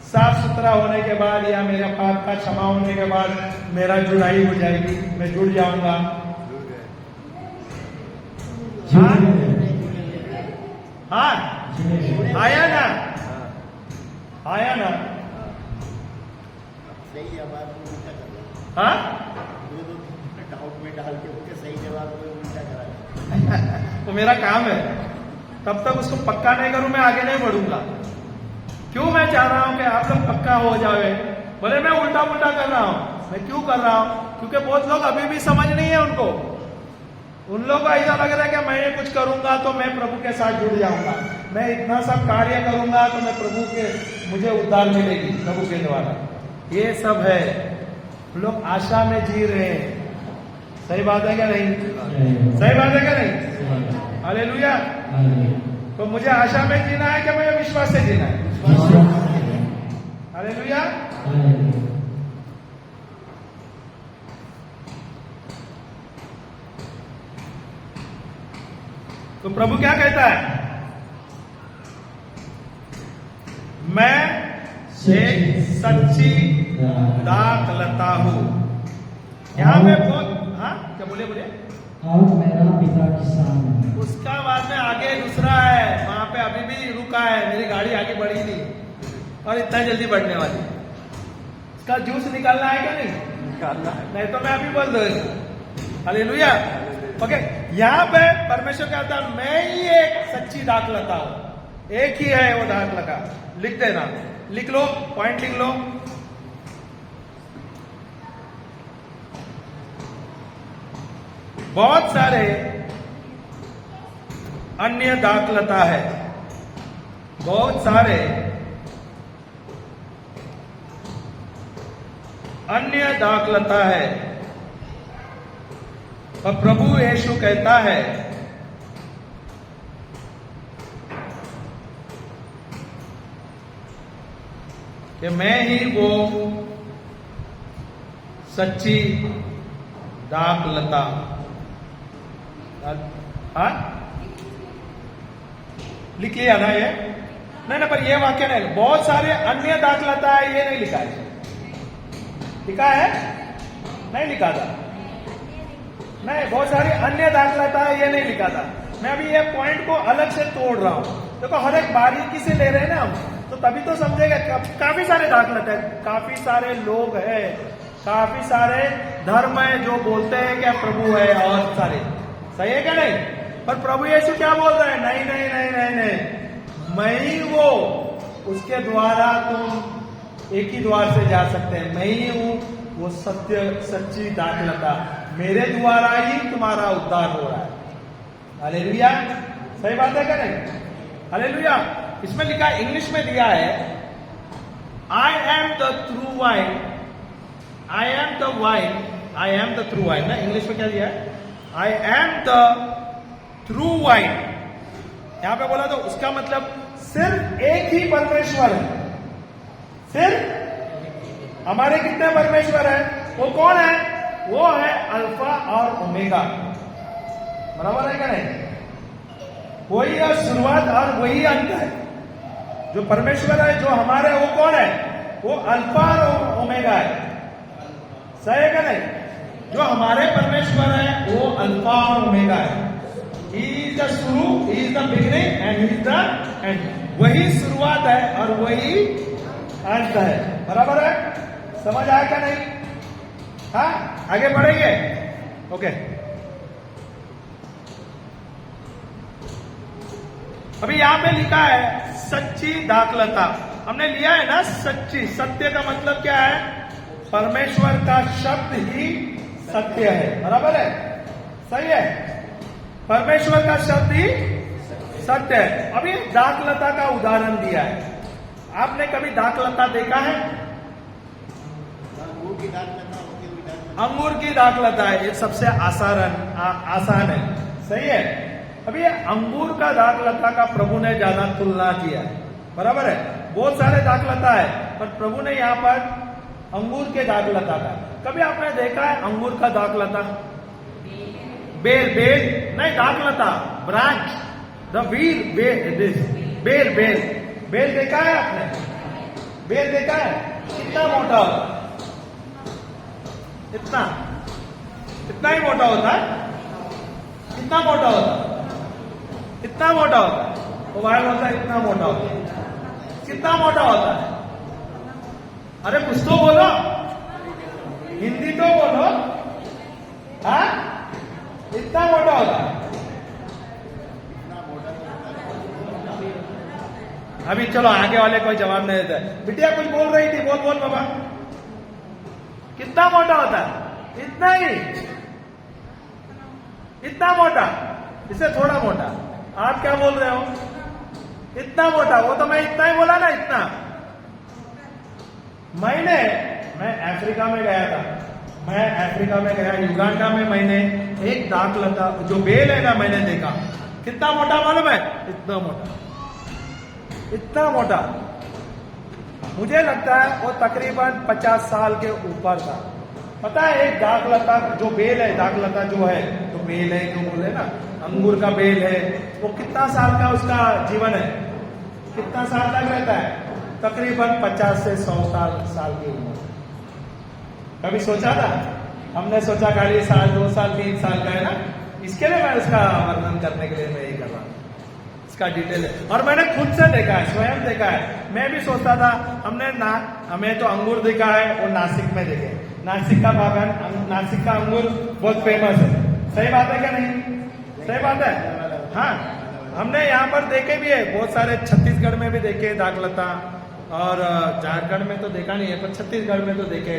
साफ सुथरा होने के बाद या मेरे पाप का क्षमा होने के बाद मेरा जुड़ाई हो जाएगी, मैं जुड़ जाऊंगा? हाँ, हाँ, आया ना, आया ना। सही जवाब को उल्टा कर रहा हाँ, है। दो डाउट में डाल के उसके सही जवाब को उल्टा करा। तो मेरा काम है, तब तक उसको पक्का नहीं करूं मैं आगे नहीं बढ़ूंगा। क्यों मैं चाह रहा हूं कि आप लोग पक्का हो जाए? बोले मैं उल्टा पुल्टा कर रहा हूं। मैं क्यों कर रहा हूं? क्योंकि बहुत लोग अभी भी समझ नहीं है उनको। उन लोगों को ऐसा लग रहा है कि मैं कुछ करूंगा तो मैं प्रभु के साथ जुड़ जाऊंगा, मैं इतना सब कार्य करूंगा तो मैं प्रभु के मुझे उद्धार मिलेगी प्रभु के द्वारा। ये सब है, लोग आशा में जी रहे हैं। सही बात है क्या नहीं? सही बात है क्या नहीं? हालेलुया। तो मुझे आशा में जीना है कि मुझे विश्वास से जीना है? हालेलुया। तो प्रभु क्या कहता है? मैं एक सच्ची दाखलता हूं। यहां पे बहुत, हाँ क्या बोले बोले? और मेरा पिता किसान है। उसका बाद में आगे दूसरा है, वहां पे अभी भी रुका है, मेरी गाड़ी आगे बढ़ी नहीं और इतना जल्दी बढ़ने वाली। इसका जूस निकालना है क्या नहीं? निकालना है, नहीं तो मैं अभी बोल दूंगा। हालेलुया। ओके, यहाँ पे परमेश्वर कहता है मैं ही एक सच्ची दाखलता हूं। एक ही है वो दाखलता। लिख देना, लिख लो, पॉइंट लिख लो। बहुत सारे अन्य दाखलता है, बहुत सारे अन्य दाखलता है, और प्रभु यीशु कहता है कि मैं ही वो सच्ची दाखलता। हाँ, लिख लिया ना ये? नहीं ना, पर ये वाक्य नहीं, बहुत सारे अन्य दाखलता है, ये नहीं लिखा है। लिखा है? नहीं लिखा था। नहीं, बहुत सारी अन्य दाखलता है, ये नहीं लिखा था। मैं अभी ये पॉइंट को अलग से तोड़ रहा हूं। देखो, हर एक बारीकी से ले रहे हैं ना हम, तो तभी तो समझेगा। काफी सारे दाखलता है, काफी सारे लोग हैं, काफी सारे धर्म है जो बोलते हैं कि प्रभु है, और सारे सही है क्या नहीं? पर प्रभु यीशु क्या बोल रहे हैं? नहीं नहीं नहीं नहीं नहीं, मैं ही वो, उसके द्वारा तुम एक ही द्वार से जा सकते हैं। मैं ही हूं वो सत्य सच्ची दाखलता, मेरे द्वारा ही तुम्हारा उद्धार हो रहा है। हालेलुया। सही बात है क्या नहीं? हालेलुया। इसमें लिखा, इंग्लिश में दिया है, I am the true wine, I am the wine, I am the true wine ना। इंग्लिश में क्या दिया है? I am the true wine. यहां पे बोला तो उसका मतलब सिर्फ एक ही परमेश्वर है। सिर्फ हमारे कितने परमेश्वर है? वो कौन है? वो है अल्फा और ओमेगा। बराबर है क्या नहीं? वही है शुरुआत और वही अंत है। जो परमेश्वर है जो हमारे, वो कौन है? वो अल्फा और ओमेगा है। सही है क्या नहीं? जो हमारे परमेश्वर है वो अल्फा और ओमेगा है। ही इज द शुरू, ही is the beginning and he is the end. वही शुरुआत है और वही अंत है। बराबर है? समझ आया क्या नहीं? हाँ, आगे बढ़ेंगे। ओके, अभी यहां पे लिखा है सच्ची दाखलता। हमने लिया है ना सच्ची। सत्य का मतलब क्या है? परमेश्वर का शब्द ही सत्य है। बराबर है? सही है? परमेश्वर का शब्द ही सत्य है। अभी दाखलता का उदाहरण दिया है। आपने कभी दाखलता देखा है? अंगूर की दाखलता होती है, अंगूर की दाखलता है, ये सबसे आसान है। सही है? अभी ये अंगूर का दाखलता का प्रभु ने ज्यादा तुलना किया है। बराबर है? बहुत सारे दाखलता है, पर प्रभु ने यहाँ पर अंगूर के दाखलता का। कभी आपने देखा है अंगूर का दाखलता? बेल नहीं, दाखलता ब्रांच, द व्हील, बेल देखा है आपने? बेल देखा है? कितना मोटा होता है? इतना ही मोटा होता है। कितना मोटा होता है? इतना मोटा होता है। वो बाहर होता है इतना मोटा होता है। कितना मोटा होता है? अरे कुछ तो बोलो, हिंदी तो बोलो। हाँ, इतना मोटा होता है। अभी चलो आगे वाले कोई जवाब नहीं देता है। बिटिया कुछ बोल रही थी, बोल बाबा। कितना मोटा होता है? इतना ही, इतना मोटा, इससे थोड़ा मोटा। आप क्या बोल रहे हो? इतना मोटा। वो तो मैं इतना ही बोला ना, इतना। मैं अफ्रीका में गया था। मैं अफ्रीका में गया, युगांडा में मैंने एक दाखलता जो बेल है ना, मैंने देखा। कितना मोटा मालूम है? इतना मोटा, इतना मोटा। मुझे लगता है वो तकरीबन 50 साल के ऊपर था। पता है एक दाखलता जो बेल है, दाखलता जो है, तो बेल है जो बोले ना, अंगूर का बेल है, वो कितना साल का उसका जीवन है? कितना साल तक रहता है? तकरीबन 50 से 100 साल की उम्र। कभी सोचा था? हमने सोचा खाली साल, 2 साल, 3 साल का है ना। इसके लिए मैं उसका वर्णन करने के लिए मैं यही कर रहा हूं। इसका डिटेल है, और मैंने खुद से देखा है, स्वयं देखा है। मैं भी सोचता था, हमें तो अंगूर देखा है, वो नासिक में देखे। नासिक का बागान, नासिक का अंगूर बहुत फेमस है। सही बात है क्या नहीं? सही बात है। हाँ, हमने यहाँ पर देखे भी है बहुत सारे। छत्तीसगढ़ में भी देखे दाखलता, और झारखंड में तो देखा नहीं है, पर छत्तीसगढ़ में तो देखे।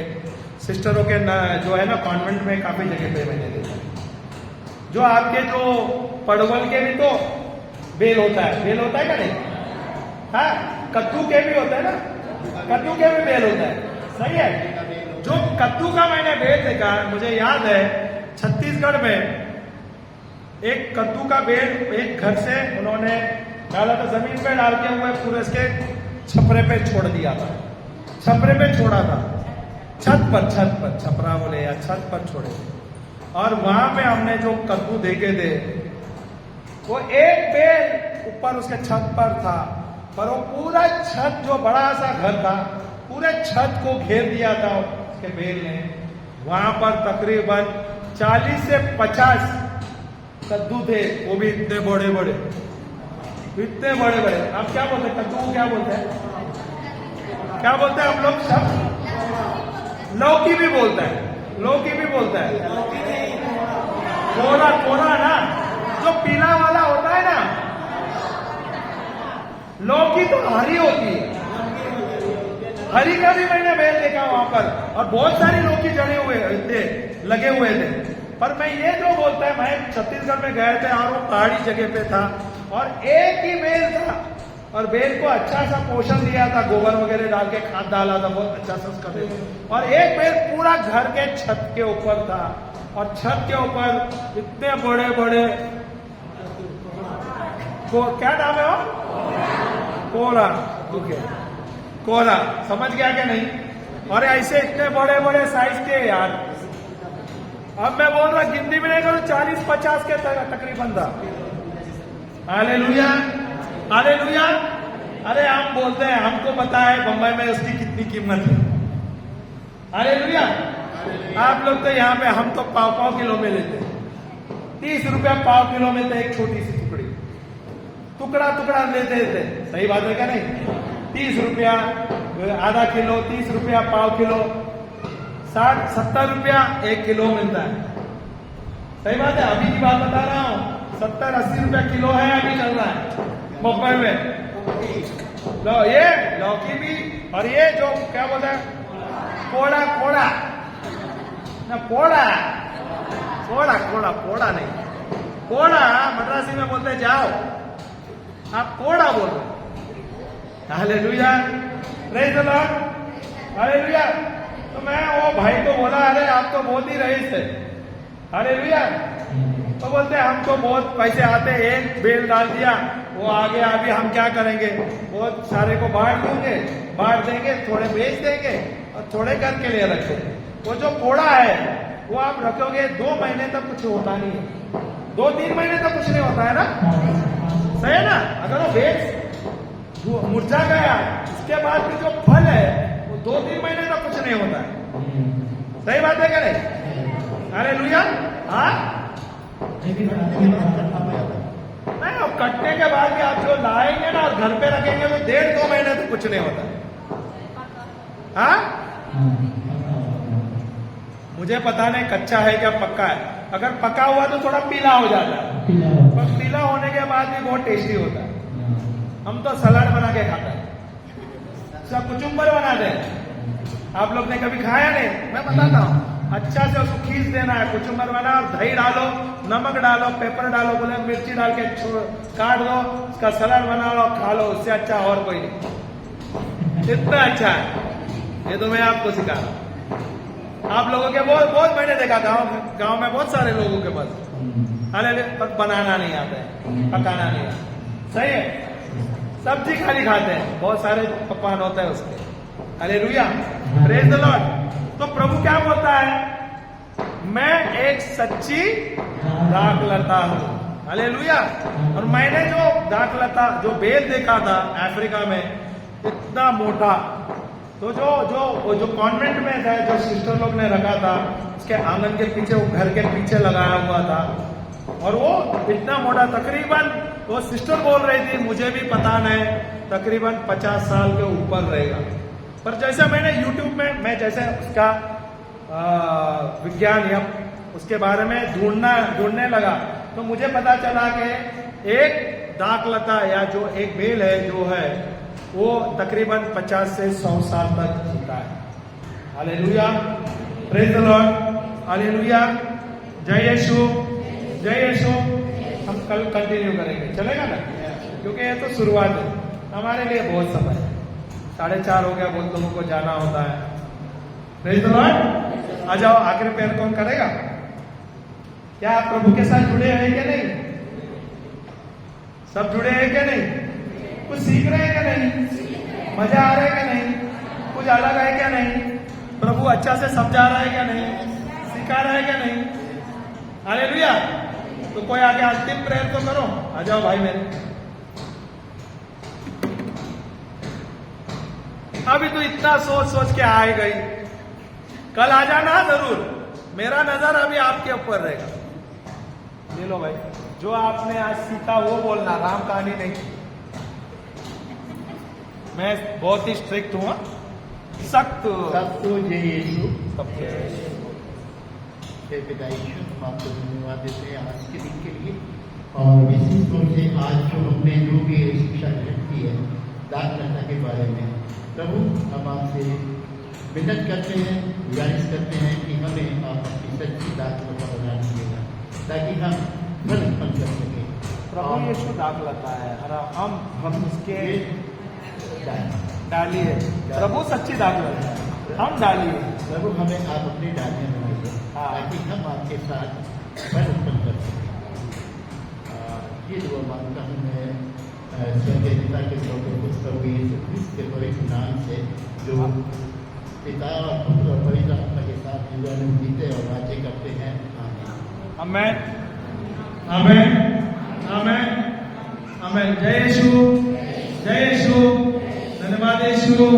सिस्टरों के जो है ना कॉन्वेंट में काफी जगह पे मैंने देखा। जो आपके जो पड़वल के भी तो बेल होता है, बेल होता है क्या नहीं? हाँ, कद्दू के भी होता है ना, कद्दू के भी बेल होता है। सही है? जो कद्दू का मैंने बेल देखा है, मुझे याद है छत्तीसगढ़ में एक कद्दू का बेल एक घर से उन्होंने डाला था, जमीन पे डाल के हुए पूरे इसके छपरे पे छोड़ दिया था। छपरे पे छोड़ा था, छत पर, छपरा बोले या छत पर छोड़े थे। और वहां पे हमने जो कद्दू देखे थे, वो एक बेल ऊपर उसके छत पर था, पर वो पूरा छत, जो बड़ा सा घर था, पूरे छत को घेर दिया था उसके बेल ने। वहां पर तकरीबन 40 से 50 कद्दू थे, वो भी इतने बड़े बड़े, इतने बड़े बड़े। आप क्या बोलते हैं? कद्दू को क्या बोलते हैं? क्या बोलते हैं हम लोग? सब लौकी भी बोलता है, लौकी भी बोलता है। कोरा ना, जो पीला वाला होता है ना, लौकी तो हरी होती है। हरी का भी मैंने बेल देखा वहां पर, और बहुत सारी लौकी जड़े हुए थे, लगे हुए थे। पर मैं ये जो बोलता है, मैं छत्तीसगढ़ में गए थे और वो पहाड़ी जगह पे था, और एक ही बेल था, और बेल को अच्छा सा पोषण दिया था, गोबर वगैरह डाल के, खाद डाला था, बहुत अच्छा सा उसका बेल। और एक बेल पूरा घर के छत के ऊपर था, और छत के ऊपर इतने बड़े बड़े, क्या नाम है वो? कोरा। समझ गया क्या नहीं? और ऐसे इतने बड़े बड़े साइज के यार। अब मैं बोल रहा गिनती में नहीं करूं, 40-50 के तकरीबन था। Hallelujah, hallelujah. अरे हम बोलते हैं, हमको पता है बंबई में उसकी कितनी कीमत है। हालेलुया। आप लोग तो यहाँ पे, हम तो पाव किलो में लेते हैं। 30 रुपया पाव किलो में, तो एक छोटी सी टुकड़ा लेते थे। सही बात है क्या नहीं? 30 रुपया आधा किलो, 30 रुपया पाव किलो, 60-70 रुपया 1 किलो मिलता है। सही बात है? अभी की बात बता रहा हूँ, 70-80 रुपया किलो है, अभी चल रहा है मुंबई में। ये लौकी भी, और ये जो क्या बोलते हैं कोड़ा कोड़ा ना, पोड़ा कोड़ा कोड़ा कोड़ा नहीं, कोड़ा मद्रासी में बोलते हैं जाओ, आप कोड़ा बोल रहे। Hallelujah, praise the Lord, hallelujah. तो मैं वो भाई को बोला, अरे आप तो बहुत ही रईस थे, हालेलुया। तो बोलते हम तो बहुत पैसे आते, एक बेल डाल दिया, वो आगे अभी हम क्या करेंगे, बहुत सारे को बांट देंगे, थोड़े बेच देंगे और थोड़े करके ले रखे। वो जो कोड़ा है वो आप रखोगे 2 महीने तक कुछ होता नहीं है, 2-3 महीने तक कुछ नहीं होता है ना, सही है ना। अगर वो बेच मुरझा गया, इसके बाद भी जो फल है वो 2-3 महीने तक कुछ नहीं होता है, सही बात है क्या नहीं? हालेलुया। हाँ नहीं, और कटने के बाद भी आप जो लाएंगे ना और घर पे रखेंगे तो 1.5-2 महीने तक कुछ नहीं होता। हाँ, मुझे पता नहीं कच्चा है क्या पक्का है। अगर पका हुआ तो थोड़ा पीला हो जाता है, पर पीला होने के बाद भी बहुत टेस्टी होता है। हम तो सलाद बना के खाते हैं, सब कुचुम्बर बनाते हैं। आप लोग ने कभी खाया नहीं? मैं बताता हूँ। अच्छा से उसको खींच देना है, कुचुम्बर बना, दही डालो, नमक डालो, पेपर डालो, बोले मिर्ची डाल के काट दो, उसका सलाद बना लो, खा लो। उससे अच्छा और कोई नहीं, इतना अच्छा है। ये तो मैं आपको सिखा रहा हूँ। आप लोगों के बहुत मैंने देखा, गांव में बहुत सारे लोगों के पास पर बनाना नहीं आता है, पकाना नहीं आता, सही है। सब्जी खाली खाते हैं, बहुत सारे पकवान होते हैं उसके। Hallelujah, praise the Lord. तो प्रभु क्या बोलता है, मैं एक सच्ची दाखलता हूं। हालेलुया। और मैंने जो दाखलता, जो बेल देखा था अफ्रीका में, इतना मोटा, तो जो कॉन्वेंट में था, जो सिस्टर लोग ने रखा था, उसके आंगन के पीछे, वो घर के पीछे लगाया हुआ था, और वो इतना मोटा, तकरीबन वो सिस्टर बोल रही थी, मुझे भी पता नहीं, तकरीबन 50 साल के ऊपर रहेगा। पर जैसे मैंने YouTube में मैं जैसे उसका विज्ञान या उसके बारे में ढूंढने लगा, तो मुझे पता चला कि एक दाखलता या जो एक बेल है जो है वो तकरीबन 50 से 100 साल तक जीता है। Hallelujah, praise the Lord, hallelujah, जय यीशु, जय यीशु। हम कल कंटिन्यू करेंगे, चलेगा ना? क्योंकि ये तो शुरुआत है, हमारे लिए बहुत समय है। 4:30 हो गया, बहुत लोगों को जाना होता है। Praise the Lord. आ जाओ, आखिरी पैर कौन करेगा? क्या आप प्रभु के साथ जुड़े हैं क्या नहीं? सब जुड़े हैं क्या नहीं? कुछ सीख रहे हैं क्या नहीं? मजा आ रहा है क्या नहीं? कुछ अलग है क्या नहीं? प्रभु अच्छा से समझा रहा है क्या नहीं? सिखा रहा है क्या नहीं? हालेलुया। तो कोई आगे अंतिम प्रेयर तो करो। आ जाओ भाई मेरे। अभी तो इतना सोच के आ गई, कल आ जाना जरूर। मेरा नजर अभी आपके ऊपर रहेगा। ले लो भाई, जो आपने आज सीखा वो बोलना, राम कहानी नहीं। मैं बहुत ही स्ट्रिक्ट हूँ, सख्त। सबको जय यीशु। सबको पिता यीशु, हम आपको धन्यवाद देते हैं आज के दिन के लिए, और विशेष तौर से आज जो हमने जो भी शिक्षा ग्रहण की है दाखलता के बारे में, प्रभु हम आपसे विनती करते हैं, गुजारिश करते हैं कि हमें आप अपनी सच्ची दाखलता बना दीजिएगा, ताकि हम फल उत्पन्न कर सकें। प्रभु यीशु दाखलता है, हम उसके डालिए। प्रभु सच्ची दाखलता है, हम डालिए। प्रभु हमें आप अपनी डालियाँ बनाइए, ताकि हम आपके साथ फल उत्पन्न कर सकें। ये दुआ मांगता हूँ मैं स्वर्गीय पिता के प्रभु प्रभु यीशु क्रिस्त के पवित्र नाम से, जो पिता और पुत्र और पवित्र आत्मा के साथ जीवन जीते और राज्य करते हैं। आमेन, आमेन, आमेन, आमेन। जय यीशु, जय यीशु, धन्यवाद यीशु।